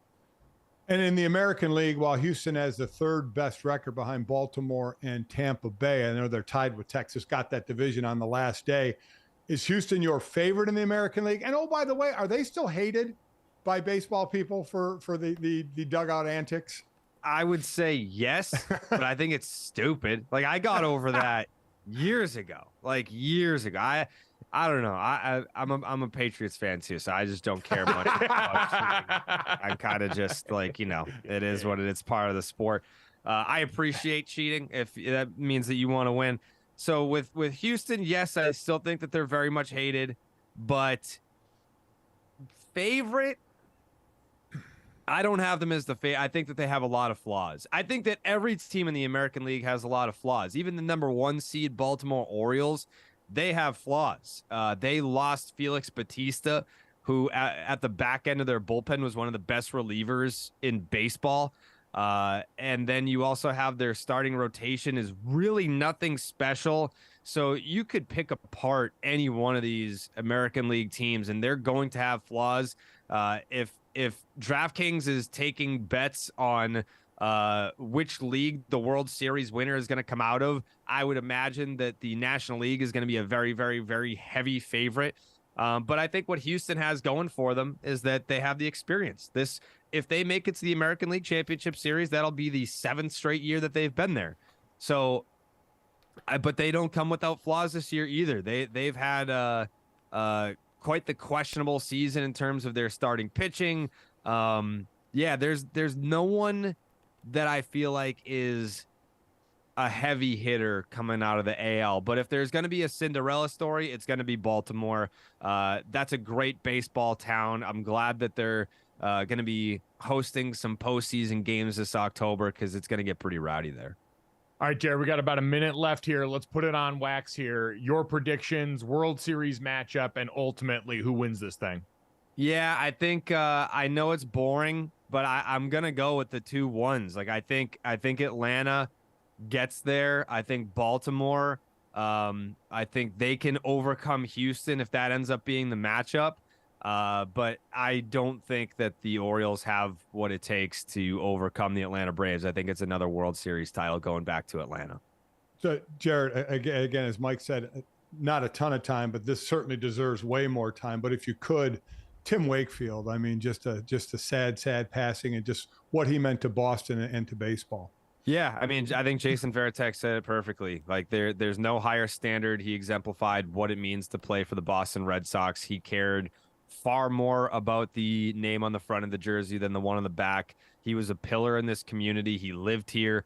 S2: And in the American League, while Houston has the third best record behind Baltimore and Tampa Bay, I know they're tied with Texas, got that division on the last day. Is Houston your favorite in the American League? And, oh, by the way, are they still hated by baseball people for the dugout antics?
S10: I would say yes, but I think it's stupid. Like, I got over that years ago. I don't know. I'm a Patriots fan too, so I just don't care much about cheating. I'm kind of just like, it is what it is. It's part of the sport. I appreciate cheating if that means that you want to win. So with Houston, yes, I still think that they're very much hated, but favorite, I don't have them as the favorite. I think that they have a lot of flaws. I think that every team in the American League has a lot of flaws. Even the number 1 seed Baltimore Orioles, they have flaws. They lost Felix Bautista, who at the back end of their bullpen was one of the best relievers in baseball. And then you also have their starting rotation is really nothing special. So you could pick apart any one of these American League teams, and they're going to have flaws. If DraftKings is taking bets on which league the World Series winner is going to come out of, I would imagine that the National League is going to be a very, very, very heavy favorite. But I think what Houston has going for them is that they have the experience. If they make it to the American League Championship Series, that'll be the 7th straight year that they've been there. So, but they don't come without flaws this year either. They've had quite the questionable season in terms of their starting pitching. There's no one that I feel like is a heavy hitter coming out of the AL. But if there's going to be a Cinderella story, it's going to be Baltimore. That's a great baseball town. I'm glad that they're going to be hosting some postseason games this October because it's going to get pretty rowdy there.
S1: All right, Jared, we got about a minute left here. Let's put it on wax here. Your predictions, World Series matchup, and ultimately who wins this thing?
S10: Yeah, I think I know it's boring, but I'm going to go with the 2-1s. Like I think Atlanta gets there. I think Baltimore, I think they can overcome Houston if that ends up being the matchup. But I don't think that the Orioles have what it takes to overcome the Atlanta Braves. I think it's another World Series title going back to Atlanta. So,
S2: Jared, again, as Mike said, not a ton of time, but this certainly deserves way more time. But if you could, Tim Wakefield, I mean, just a sad passing, and just what he meant to Boston and to baseball.
S10: Yeah, I mean, I think Jason Varitek said it perfectly. Like there's no higher standard. He exemplified what it means to play for the Boston Red Sox. He cared far more about the name on the front of the jersey than the one on the back. He was a pillar in this community. He lived here,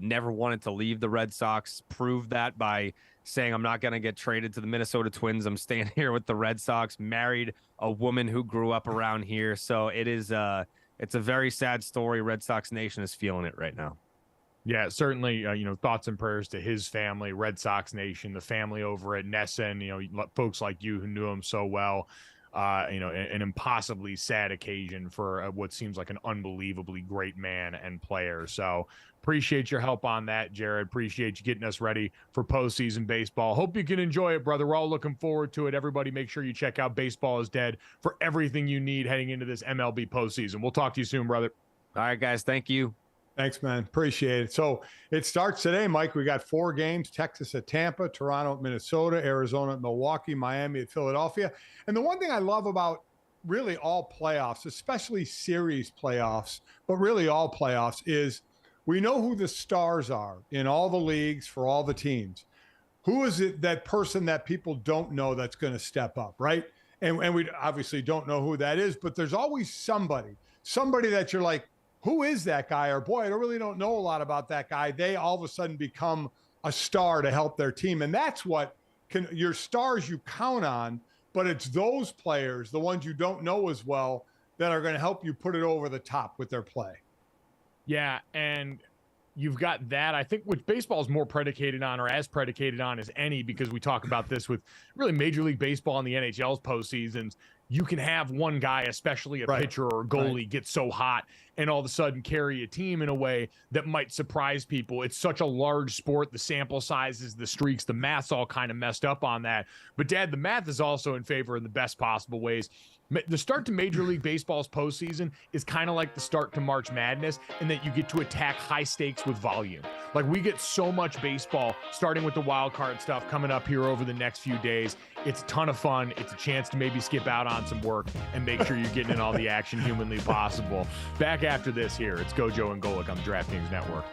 S10: never wanted to leave the Red Sox, proved that by saying, I'm not going to get traded to the Minnesota Twins. I'm staying here with the Red Sox, married a woman who grew up around here. So it's a very sad story. Red Sox Nation is feeling it right now.
S1: Yeah, certainly, thoughts and prayers to his family, Red Sox Nation, the family over at NESN, folks like you who knew him so well. An impossibly sad occasion for what seems like an unbelievably great man and player. So appreciate your help on that, Jared. Appreciate you getting us ready for postseason baseball. Hope you can enjoy it, brother. We're all looking forward to it. Everybody make sure you check out Baseball is Dead for everything you need heading into this MLB postseason. We'll talk to you soon, brother.
S10: All right, guys. Thank you.
S2: Thanks, man. Appreciate it. So it starts today, Mike. We got 4 games: Texas at Tampa, Toronto at Minnesota, Arizona at Milwaukee, Miami at Philadelphia. And the one thing I love about really all playoffs, especially series playoffs, but really all playoffs, is we know who the stars are in all the leagues for all the teams. Who is it, that person that people don't know that's going to step up, right? And we obviously don't know who that is, but there's always somebody that you're like, who is that guy? Or boy, I really don't know a lot about that guy. They all of a sudden become a star to help their team. And that's what your stars you count on, but it's those players, the ones you don't know as well, that are going to help you put it over the top with their play.
S1: Yeah, and you've got that, I think, which baseball is more predicated on, or as predicated on as any, because we talk about this with really Major League Baseball and the NHL's postseasons. You can have one guy, especially a pitcher or a goalie, get so hot and all of a sudden carry a team in a way that might surprise people. It's such a large sport. The sample sizes, the streaks, the math's all kind of messed up on that. But, Dad, the math is also in favor in the best possible ways. The start to Major League Baseball's postseason is kind of like the start to March Madness, in that you get to attack high stakes with volume. Like, we get so much baseball, starting with the wild card stuff coming up here over the next few days. It's a ton of fun. It's a chance to maybe skip out on some work and make sure you're getting in all the action humanly possible. Back after this here, it's GoJo and Golic on the DraftKings Network.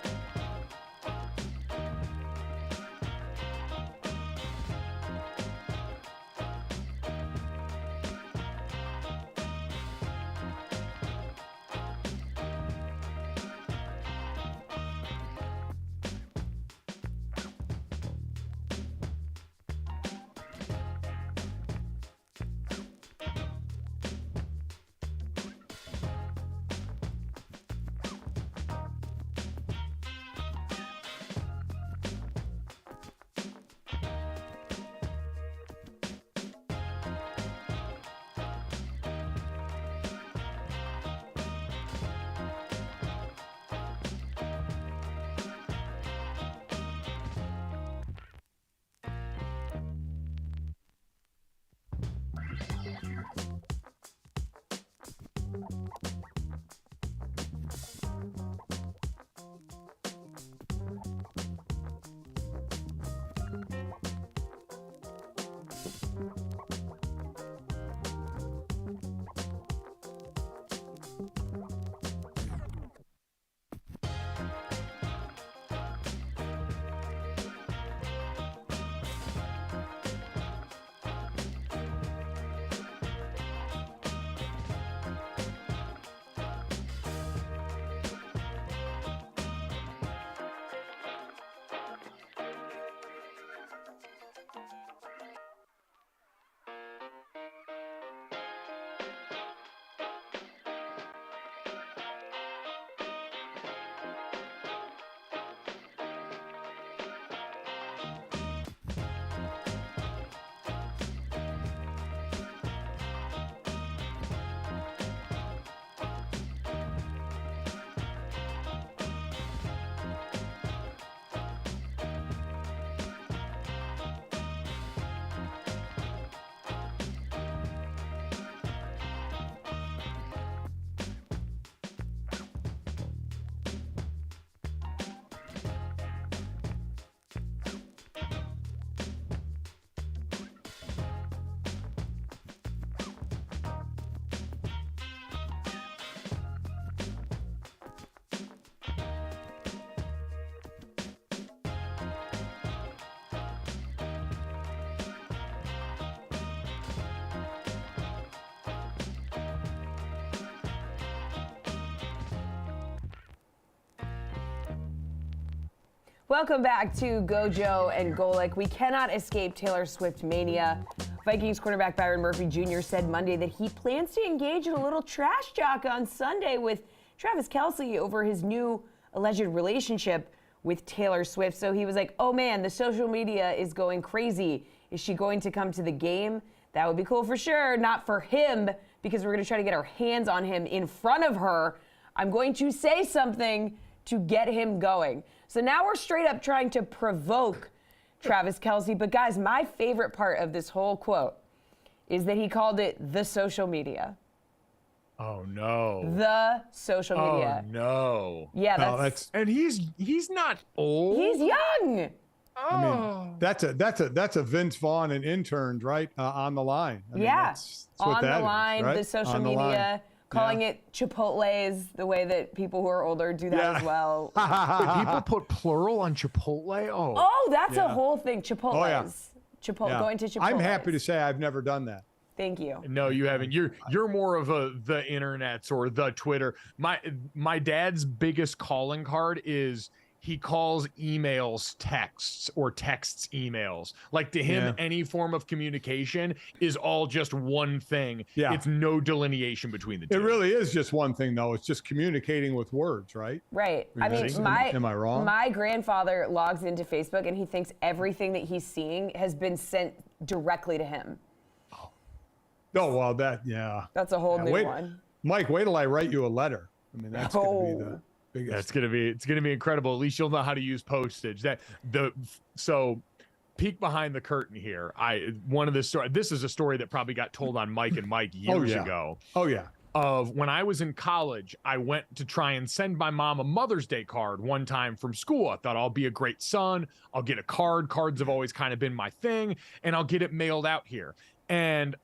S5: Welcome back to GoJo and Golic. We cannot escape Taylor Swift mania. Vikings quarterback Byron Murphy Jr. said Monday that he plans to engage in a little trash talk on Sunday with Travis Kelce over his new alleged relationship with Taylor Swift. So he was like, oh man, the social media is going crazy. Is she going to come to the game? That would be cool for sure. Not for him, because we're going to try to get our hands on him in front of her. I'm going to say something to get him going. So now we're straight up trying to provoke Travis Kelce. But guys, my favorite part of this whole quote is that he called it the social media.
S1: Oh no.
S5: The social media.
S1: Oh no.
S5: Yeah, that's
S1: and he's not old.
S5: He's young.
S2: I mean, that's a Vince Vaughn and interns, right? On the line. I mean, that's
S5: on
S2: the
S5: line,
S2: right?
S5: the social
S2: on the
S5: media.
S2: line.
S5: Calling it Chipotle's, the way that people who are older do that as well.
S1: Wait, people put plural on Chipotle?
S5: Oh, that's a whole thing. Chipotle's.
S2: Oh, yeah.
S5: Going to Chipotle.
S2: I'm happy to say I've never done that.
S5: Thank you.
S1: No, you haven't. You're more of the internets or the Twitter. My dad's biggest calling card is he calls emails texts or texts emails. Like to him, any form of communication is all just one thing.
S2: Yeah.
S1: It's no delineation between the two.
S2: It really is just one thing, though. It's just communicating with words, right?
S5: Right. I mean,
S2: am I wrong?
S5: My grandfather logs into Facebook and he thinks everything that he's seeing has been sent directly to him.
S2: Oh, well,
S5: that's a whole new one.
S2: Mike, wait till I write you a letter. I mean, that's going to be the biggest.
S1: It's gonna be incredible. At least you'll know how to use postage. So peek behind the curtain here. This is a story that probably got told on Mike and Mike years ago.
S2: Oh yeah.
S1: Of when I was in college, I went to try and send my mom a Mother's Day card one time from school. I thought I'll be a great son. I'll get a card. Cards have always kind of been my thing, and I'll get it mailed out here. And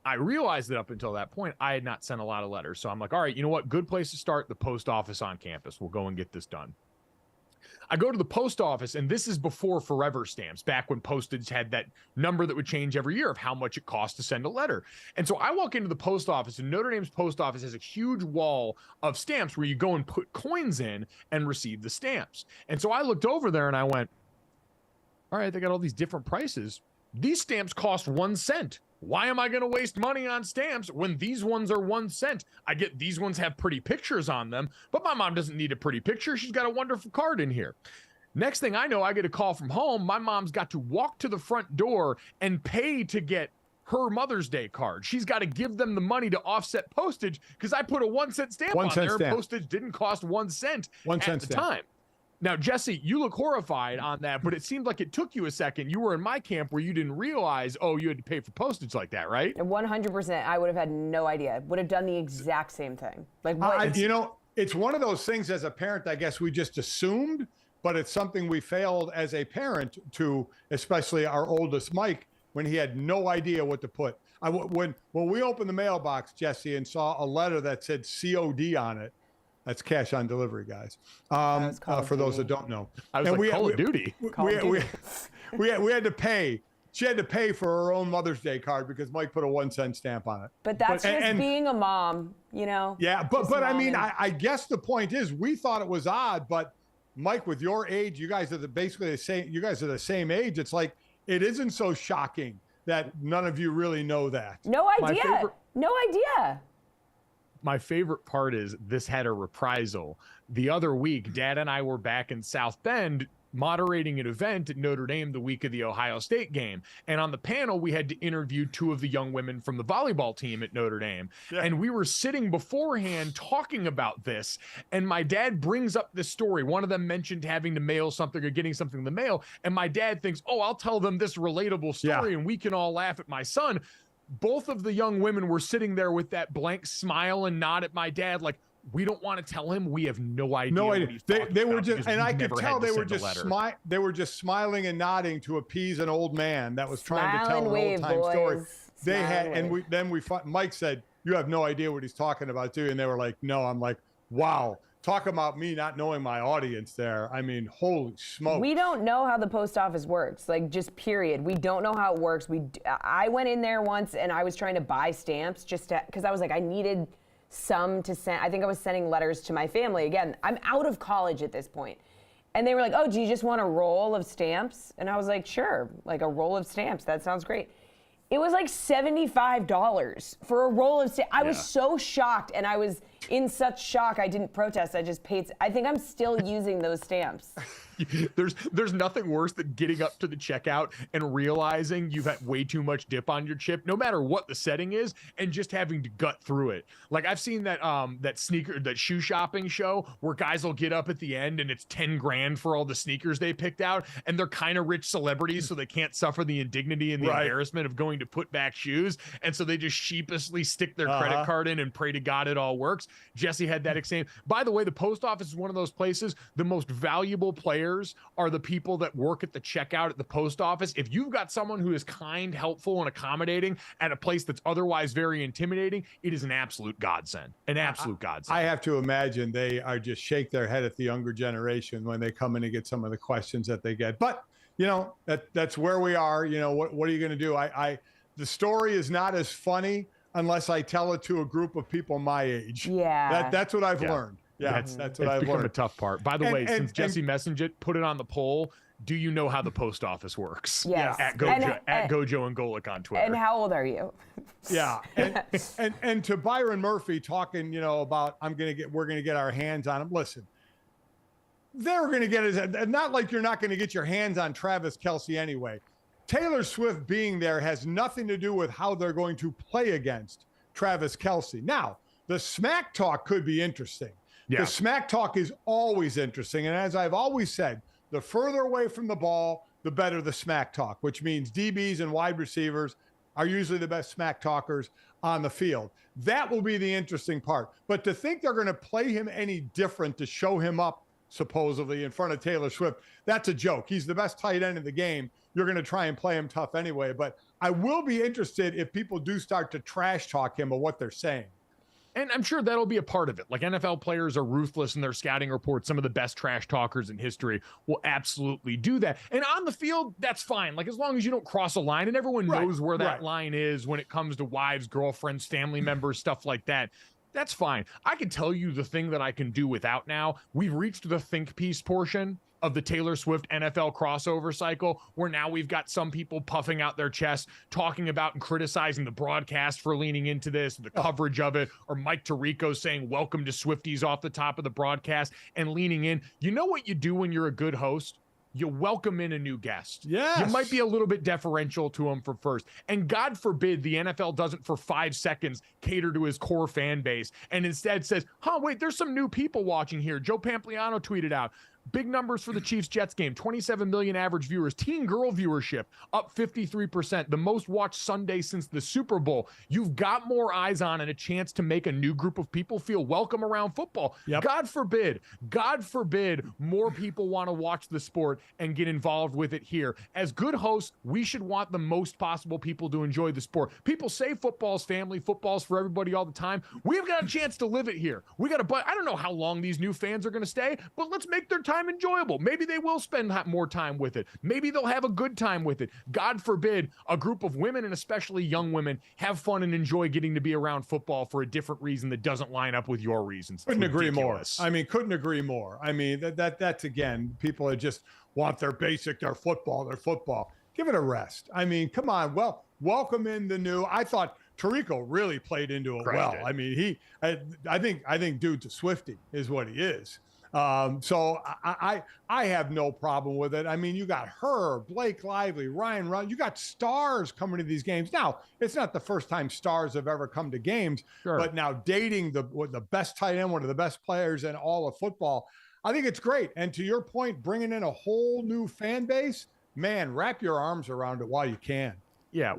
S1: I realized that up until that point, I had not sent a lot of letters. So I'm like, all right, you know what? Good place to start, the post office on campus. We'll go and get this done. I go to the post office, and this is before forever stamps, back when postage had that number that would change every year of how much it cost to send a letter. And so I walk into the post office, and Notre Dame's post office has a huge wall of stamps where you go and put coins in and receive the stamps. And so I looked over there, and I went, all right, they got all these different prices. These stamps cost 1 cent. Why am I going to waste money on stamps when these ones are 1 cent? I get these ones have pretty pictures on them, but my mom doesn't need a pretty picture. She's got a wonderful card in here. Next thing I know, I get a call from home. My mom's got to walk to the front door and pay to get her Mother's Day card. She's got to give them the money to offset postage because I put a 1 cent stamp on there. Postage didn't cost 1 cent at the time. Now, Jessie, you look horrified on that, but it seemed like it took you a second. You were in my camp where you didn't realize, you had to pay for postage like that, right?
S5: 100%. I would have had no idea. Would have done the exact same thing. Like, what?
S2: It's one of those things as a parent, I guess we just assumed, but it's something we failed as a parent to, especially our oldest Mike, when he had no idea what to put. When we opened the mailbox, Jessie, and saw a letter that said COD on it. That's cash on delivery, guys. For those that don't know.
S1: I was like, Call of Duty.
S2: We had to pay. She had to pay for her own Mother's Day card because Mike put a 1-cent stamp on it.
S5: But that's just being a mom,
S2: Yeah, but I mean, I guess the point is we thought it was odd, but Mike, with your age, you guys are basically the same. You guys are the same age. It's like it isn't so shocking that none of you really know that.
S5: No idea. No idea.
S1: My favorite part is this had a reprisal. The other week, Dad and I were back in South Bend moderating an event at Notre Dame the week of the Ohio State game. And on the panel, we had to interview 2 of the young women from the volleyball team at Notre Dame. Yeah. And we were sitting beforehand talking about this. And my dad brings up this story. One of them mentioned having to mail something or getting something in the mail. And my dad thinks, I'll tell them this relatable story and we can all laugh at my son. Both of the young women were sitting there with that blank smile and nod at my dad like, we don't want to tell him. We have no idea.
S2: No idea. They were just, and I could tell they were just smiling and nodding to appease an old man that was trying to tell an old-time story. They had, and Mike said, "You have no idea what he's talking about, do you?" And they were like, "No." I'm like, "Wow." Talk about me not knowing my audience there. I mean, holy smoke.
S5: We don't know how the post office works, like just period. We don't know how it works. I went in there once and I was trying to buy stamps because I was like, I needed some to send. I think I was sending letters to my family. Again, I'm out of college at this point. And they were like, do you just want a roll of stamps? And I was like, sure, like a roll of stamps. That sounds great. It was like $75 for a roll of stamps. I was so shocked, and I was in such shock I didn't protest. I just paid. I think I'm still using those stamps.
S1: There's nothing worse than getting up to the checkout and realizing you've had way too much dip on your chip, no matter what the setting is, and just having to gut through it. Like I've seen that shoe shopping show where guys will get up at the end and it's 10 grand for all the sneakers they picked out, and they're kind of rich celebrities, so they can't suffer the indignity and the embarrassment of going to put back shoes, and so they just sheepishly stick their credit card in and pray to God it all works. Jessie had that same. By the way, the post office is one of those places. The most valuable players are the people that work at the checkout at the post office. If you've got someone who is kind, helpful, and accommodating at a place that's otherwise very intimidating, it is an absolute godsend. An absolute godsend.
S2: I have to imagine they are just shake their head at the younger generation when they come in and get some of the questions that they get. But that's where we are. What are you going to do? The story is not as funny unless I tell it to a group of people my age.
S5: Yeah.
S2: That's what I've learned. Yeah, that's what I've
S1: become
S2: learned.
S1: A tough part. By the way, since Jessie messaged it, put it on the poll. Do you know how the post office works?
S5: Yes.
S1: At GoJo and Golic on Twitter.
S5: And how old are you?
S2: Yeah. And to Byron Murphy talking, about we're gonna get our hands on him. Listen, they're gonna get it. Not like you're not gonna get your hands on Travis Kelce anyway. Taylor Swift being there has nothing to do with how they're going to play against Travis Kelce. Now, the smack talk could be interesting. Yeah. The smack talk is always interesting. And as I've always said, the further away from the ball, the better the smack talk, which means DBs and wide receivers are usually the best smack talkers on the field. That will be the interesting part. But to think they're going to play him any different to show him up, supposedly, in front of Taylor Swift, that's a joke. He's the best tight end in the game. You're going to try and play him tough anyway. But I will be interested if people do start to trash talk him of what they're saying.
S1: And I'm sure that'll be a part of it. Like NFL players are ruthless in their scouting reports. Some of the best trash talkers in history will absolutely do that. And on the field, that's fine. Like as long as you don't cross a line and everyone knows where that line is when it comes to wives, girlfriends, family members, stuff like that. That's fine. I can tell you the thing that I can do without now. We've reached the think piece portion of the Taylor Swift NFL crossover cycle, where now we've got some people puffing out their chests, talking about and criticizing the broadcast for leaning into this, the coverage of it, or Mike Tirico saying, welcome to Swifties off the top of the broadcast and leaning in. You know what you do when you're a good host? You welcome in a new guest.
S2: Yes.
S1: You might be a little bit deferential to him for first. And God forbid the NFL doesn't for 5 seconds cater to his core fan base and instead says, wait, there's some new people watching here. Joe Pampliano tweeted out, Big numbers for the Chiefs-Jets game. 27 million average viewers. Teen girl viewership up 53%. The most watched Sunday since the Super Bowl. You've got more eyes on and a chance to make a new group of people feel welcome around football.
S2: Yep.
S1: God forbid more people want to watch the sport and get involved with it here. As good hosts, we should want the most possible people to enjoy the sport. People say football's family, football's for everybody all the time. We've got a chance to live it here. I don't know how long these new fans are going to stay, but let's make their time enjoyable. Maybe they will spend more time with it. Maybe they'll have a good time with it. God forbid a group of women, and especially young women, have fun and enjoy getting to be around football for a different reason that doesn't line up with your reasons.
S2: Couldn't agree more. I mean, couldn't agree more. I mean, that's again, people that just want their football. Give it a rest. I mean, come on. Well, welcome in the new. I thought Tirico really played into it well. I mean, I think dude's a Swiftie is what he is. So I have no problem with it. I mean, you got her, Blake Lively, Ryan Run. You got stars coming to these games. Now, it's not the first time stars have ever come to games, but now dating the best tight end, one of the best players in all of football, I think it's great. And to your point, bringing in a whole new fan base, man, wrap your arms around it while you can.
S1: Yeah.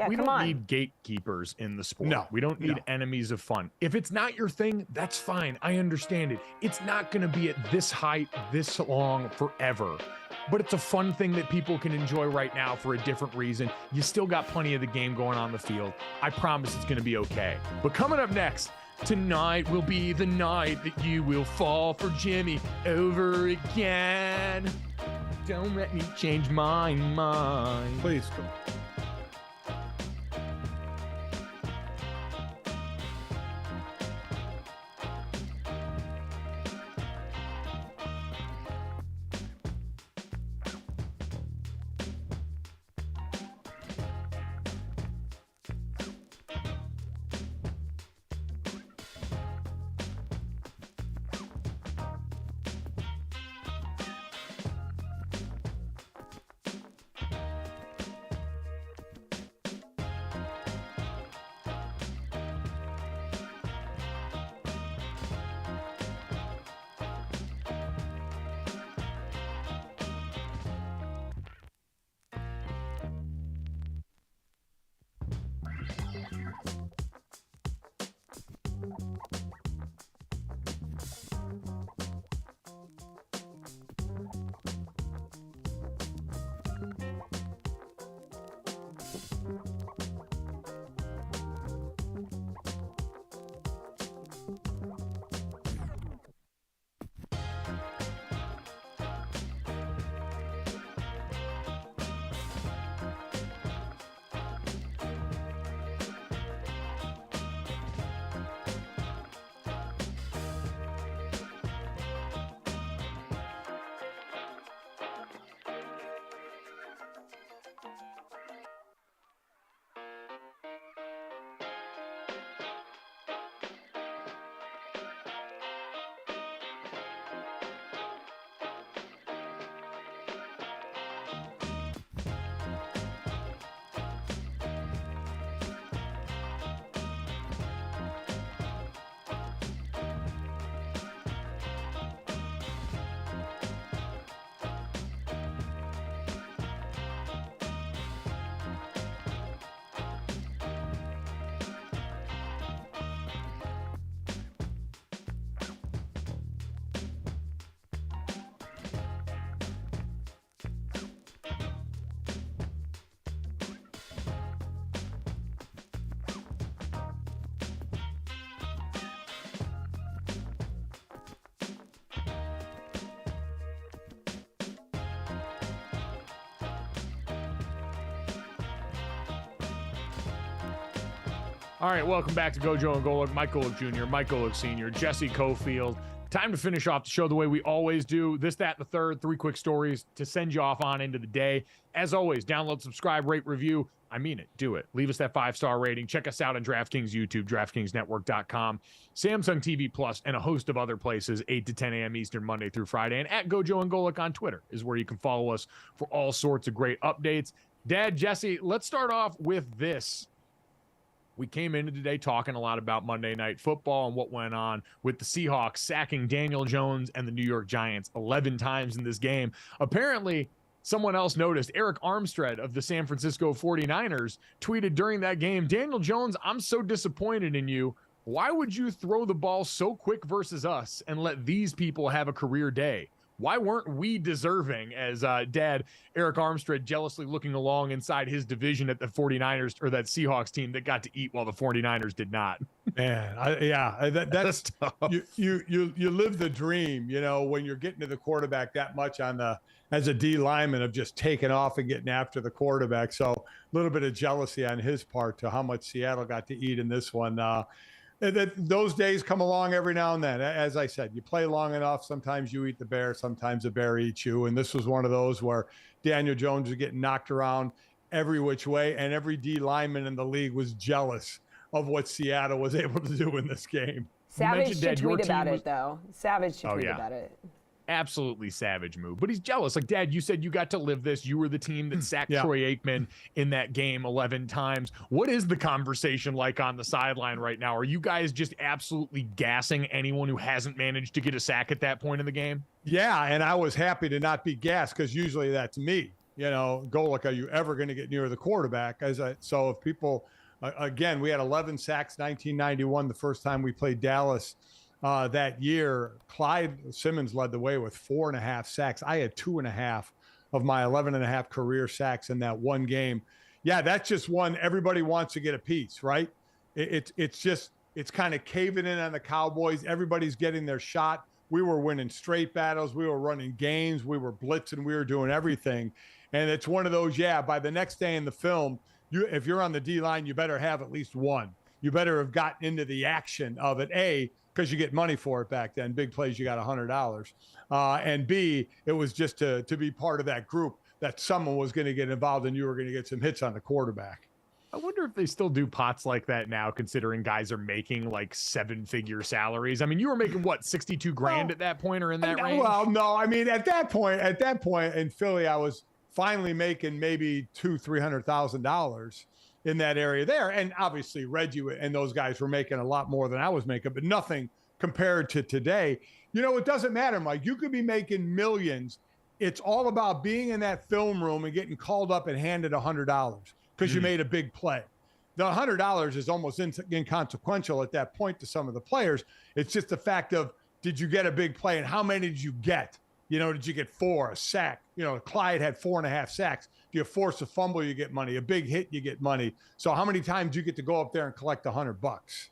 S1: We don't need gatekeepers in the sport.
S2: No,
S1: we don't need enemies of fun. If it's not your thing, that's fine. I understand it. It's not going to be at this height, this long, forever. But it's a fun thing that people can enjoy right now for a different reason. You still got plenty of the game going on the field. I promise it's going to be okay. But coming up next, tonight will be the night that you will fall for Jimmy over again. Don't let me change my mind.
S2: Please go.
S1: All right, welcome back to GoJo and Golic. Mike Golic Jr., Mike Golic Sr., Jessie Cofield. Time to finish off the show the way we always do. This, that, and the third. 3 quick stories to send you off on into the day. As always, download, subscribe, rate, review. I mean it. Do it. Leave us that 5-star rating. Check us out on DraftKings YouTube, DraftKingsNetwork.com, Samsung TV Plus, and a host of other places, 8 to 10 a.m. Eastern, Monday through Friday. And at GoJo and Golic on Twitter is where you can follow us for all sorts of great updates. Dad, Jessie, let's start off with this. We came into today talking a lot about Monday Night Football and what went on with the Seahawks sacking Daniel Jones and the New York Giants 11 times in this game. Apparently, someone else noticed. Eric Armstead of the San Francisco 49ers tweeted during that game, "Daniel Jones, I'm so disappointed in you. Why would you throw the ball so quick versus us and let these people have a career day? Why weren't we deserving?" As Dad Eric Armstead jealously looking along inside his division at the 49ers or that Seahawks team that got to eat while the 49ers did not.
S2: Man, that's tough. You live the dream, when you're getting to the quarterback that much as a D lineman of just taking off and getting after the quarterback. So a little bit of jealousy on his part to how much Seattle got to eat in this one. Those days come along every now and then. As I said, you play long enough, sometimes you eat the bear, sometimes the bear eats you. And this was one of those where Daniel Jones was getting knocked around every which way, and every D lineman in the league was jealous of what Seattle was able to do in this game.
S5: Savage should tweet about it, though. Savage should tweet about it.
S1: Absolutely savage move, but he's jealous. Like, Dad, you said you got to live this. You were the team that sacked Troy Aikman in that game 11 times. What is the conversation like on the sideline right now? Are you guys just absolutely gassing anyone who hasn't managed to get a sack at that point in the game?
S2: Yeah, and I was happy to not be gassed because usually that's me. Golic, are you ever going to get near the quarterback? So if people, again, we had 11 sacks 1991, the first time we played Dallas. That year, Clyde Simmons led the way with 4.5 sacks. I had 2.5 of my 11.5 career sacks in that one game. Yeah, that's just one. Everybody wants to get a piece, right? It's kind of caving in on the Cowboys. Everybody's getting their shot. We were winning straight battles. We were running games. We were blitzing. We were doing everything. And it's one of those, by the next day in the film, if you're on the D-line, you better have at least one. You better have gotten into the action of it, because you get money for it back then. Big plays, you got $100. And B, it was just to be part of that group that someone was going to get involved and you were going to get some hits on the quarterback.
S1: I wonder if they still do pots like that now, considering guys are making like 7-figure salaries. I mean, you were making what, 62 grand at that point or in that range?
S2: Well, no, I mean, at that point in Philly, I was finally making maybe $200,000-$300,000 in that area there. And obviously Reggie and those guys were making a lot more than I was making, but nothing compared to today. It doesn't matter, Mike. You could be making millions. It's all about being in that film room and getting called up and handed $100 because you made a big play. The $100 is almost inconsequential at that point to some of the players. It's just the fact of, did you get a big play and how many did you get? Did you get 4, a sack? Clyde had 4.5 sacks. Do you force a fumble, you get money. A big hit, you get money. So how many times do you get to go up there and collect $100?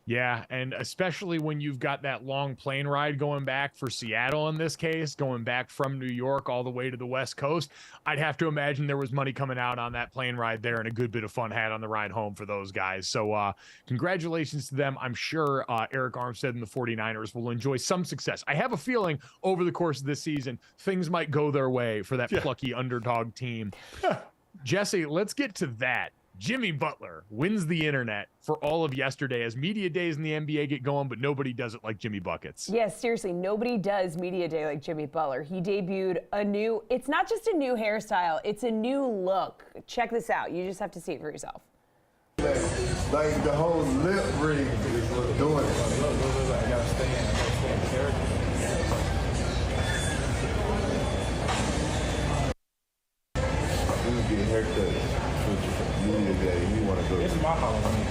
S1: Yeah, and especially when you've got that long plane ride going back for Seattle in this case, going back from New York all the way to the West Coast, I'd have to imagine there was money coming out on that plane ride there and a good bit of fun had on the ride home for those guys. So congratulations to them. I'm sure Eric Armstead and the 49ers will enjoy some success. I have a feeling over the course of this season, things might go their way for that plucky underdog team. Jesse, let's get to that. Jimmy Butler wins the internet for all of yesterday as media days in the NBA get going, but nobody does it like Jimmy Buckets.
S5: Yes, seriously, nobody does media day like Jimmy Butler. He debuted it's not just a new hairstyle, it's a new look. Check this out. You just have to see it for yourself.
S11: Like the whole lip ring is doing it. I gotta stay in character. This would be a haircut. This is my Halloween.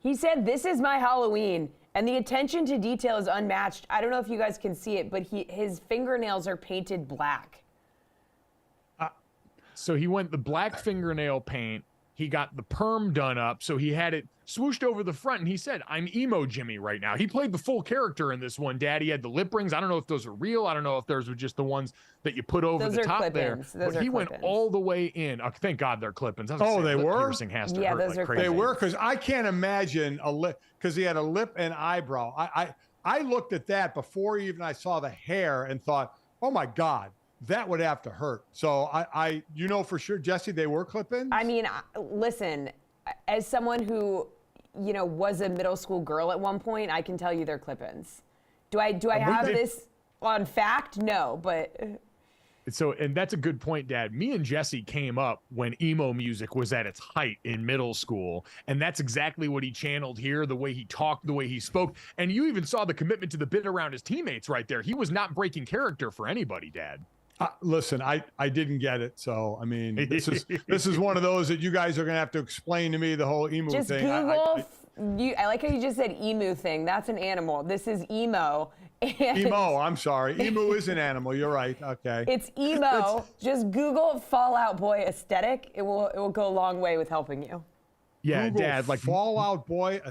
S5: He said, "This is my Halloween," and the attention to detail is unmatched. I don't know if you guys can see it, but his fingernails are painted black.
S1: So he went the black fingernail paint. He got the perm done up, so he had it swooshed over the front, and he said, "I'm emo Jimmy right now." He played the full character in this one, Dad. He had the lip rings. I don't know if those are real. I don't know if those were just the ones that you put over the top there. But he went all the way in. Oh, thank God they're clip-ins.
S2: They were?
S1: Piercing has to hurt
S5: those
S1: like
S5: are
S1: crazy.
S2: They were, because I can't imagine a lip, because he had a lip and eyebrow. I looked at that before even I saw the hair and thought, oh my God, that would have to hurt. So I for sure, Jessie, they were clip-ins?
S5: I mean, listen, as someone who, was a middle school girl at one point, I can tell you they're clip-ins. Do I have this on fact? No, but
S1: So, and that's a good point, Dad. Me and Jessie came up when emo music was at its height in middle school. And that's exactly what he channeled here, the way he talked, the way he spoke. And you even saw the commitment to the bit around his teammates right there. He was not breaking character for anybody, Dad.
S2: Listen, I didn't get it. So, I mean, this is one of those that you guys are going to have to explain to me the whole emu
S5: just
S2: thing.
S5: Google, I like how you just said emu thing. That's an animal. This is emo.
S2: Emo, I'm sorry. Emu is an animal. You're right. Okay.
S5: It's emo. Just Google Fall Out Boy aesthetic. It will go a long way with helping you.
S1: Yeah,
S2: Google
S1: Dad, like
S2: Fall Out Boy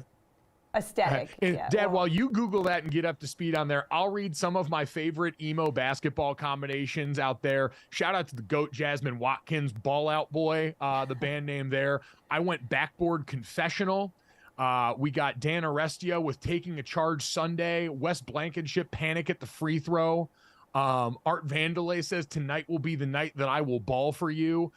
S5: aesthetic.
S1: And
S5: yeah.
S1: Dad, while you Google that and get up to speed on there, I'll read some of my favorite emo basketball combinations out there. Shout out to the GOAT Jasmine Watkins, Ball Out Boy, the band name there. I went Backboard Confessional. We got Dan Arestia with Taking a Charge Sunday. Wes Blankenship, Panic at the Free Throw. Art Vandalay says, tonight will be the night that I will ball for you.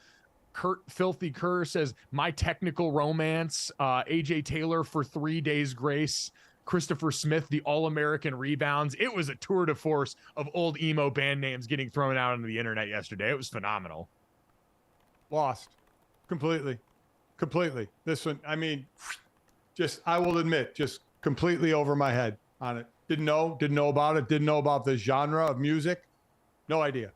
S1: Kurt Filthy Kerr says, My Technical Romance. AJ Taylor for 3 Days Grace. Christopher Smith, the All-American Rebounds. It was a tour de force of old emo band names getting thrown out on the internet yesterday. It was phenomenal.
S2: Lost. Completely. This one, I mean, I will admit, just completely over my head on it. Didn't know about it. Didn't know about the genre of music. No idea.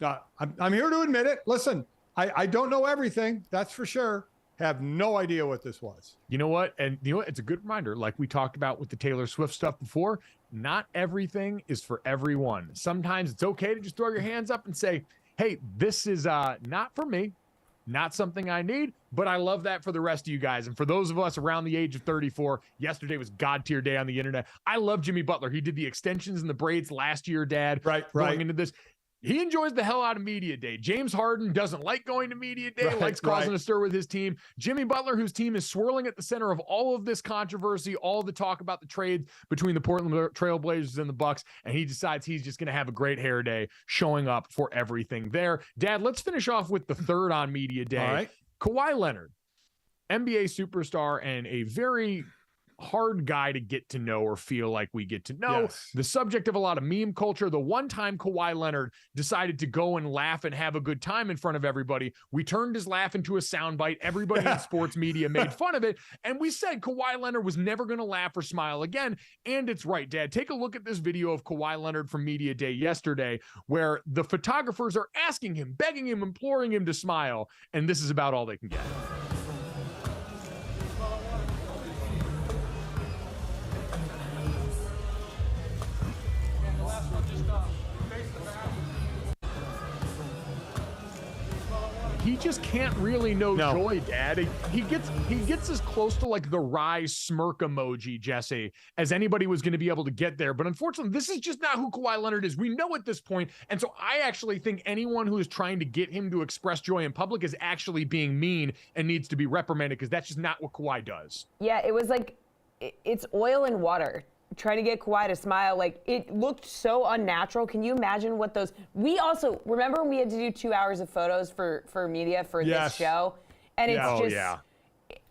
S2: I'm here to admit it. Listen, I don't know everything. That's for sure. Have no idea what this was.
S1: You know what? And you know what? It's a good reminder. Like we talked about with the Taylor Swift stuff before, not everything is for everyone. Sometimes it's okay to just throw your hands up and say, hey, this is not for me. Not something I need, but I love that for the rest of you guys. And for those of us around the age of 34, yesterday was God tier day on the internet. I love Jimmy Butler. He did the extensions and the braids last year, Dad.
S2: Right.
S1: Going into this. He enjoys the hell out of media day. James Harden doesn't like going to media day, likes causing a stir with his team. Jimmy Butler, whose team is swirling at the center of all of this controversy, all the talk about the trades between the Portland Trailblazers and the Bucks, and he decides he's just going to have a great hair day, showing up for everything there. Dad, let's finish off with the third on media day.
S2: All right.
S1: Kawhi Leonard, NBA superstar and a very hard guy to get to know or feel like we get to know.
S2: Yes.
S1: The subject of a lot of meme culture. The one time Kawhi Leonard decided to go and laugh and have a good time in front of everybody, we turned his laugh into a soundbite. Everybody in sports media made fun of it. And we said Kawhi Leonard was never going to laugh or smile again. And it's right, Dad. Take a look at this video of Kawhi Leonard from Media Day yesterday, where the photographers are asking him, begging him, imploring him to smile. And this is about all they can get. He just can't really know joy, Dad. He gets as close to like the wry smirk emoji, Jesse, as anybody was going to be able to get there. But unfortunately, this is just not who Kawhi Leonard is. We know at this point. And so I actually think anyone who is trying to get him to express joy in public is actually being mean and needs to be reprimanded, because that's just not what Kawhi does.
S5: Yeah, it was like, it's oil and water. Trying to get Kawhi to smile, like it looked so unnatural. Can you imagine what those? We also remember when we had to do 2 hours of photos for media for this show, and it's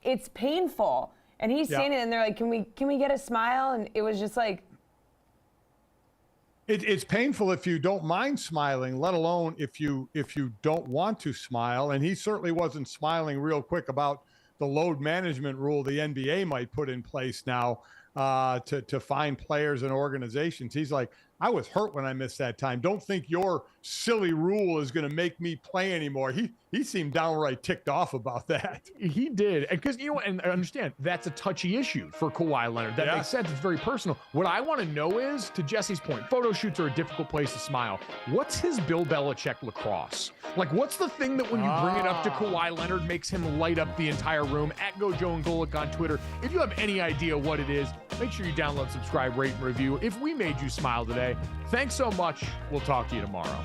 S5: it's painful. And he's standing there and they're like, "Can we get a smile?" And it was just like,
S2: it's painful if you don't mind smiling, let alone if you don't want to smile. And he certainly wasn't smiling real quick about the load management rule the NBA might put in place now. To find players and organizations. He's like, I was hurt when I missed that time. Don't think your silly rule is going to make me play anymore. He seemed downright ticked off about that.
S1: He did. And because, you know, and I understand that's a touchy issue for Kawhi Leonard. That makes sense. It's very personal. What I want to know is, to Jesse's point, photo shoots are a difficult place to smile. What's his Bill Belichick lacrosse? Like, what's the thing that when you bring it up to Kawhi Leonard makes him light up the entire room? At GoJo and Golic on Twitter. If you have any idea what it is, make sure you download, subscribe, rate, and review. If we made you smile today, thanks so much. We'll talk to you tomorrow.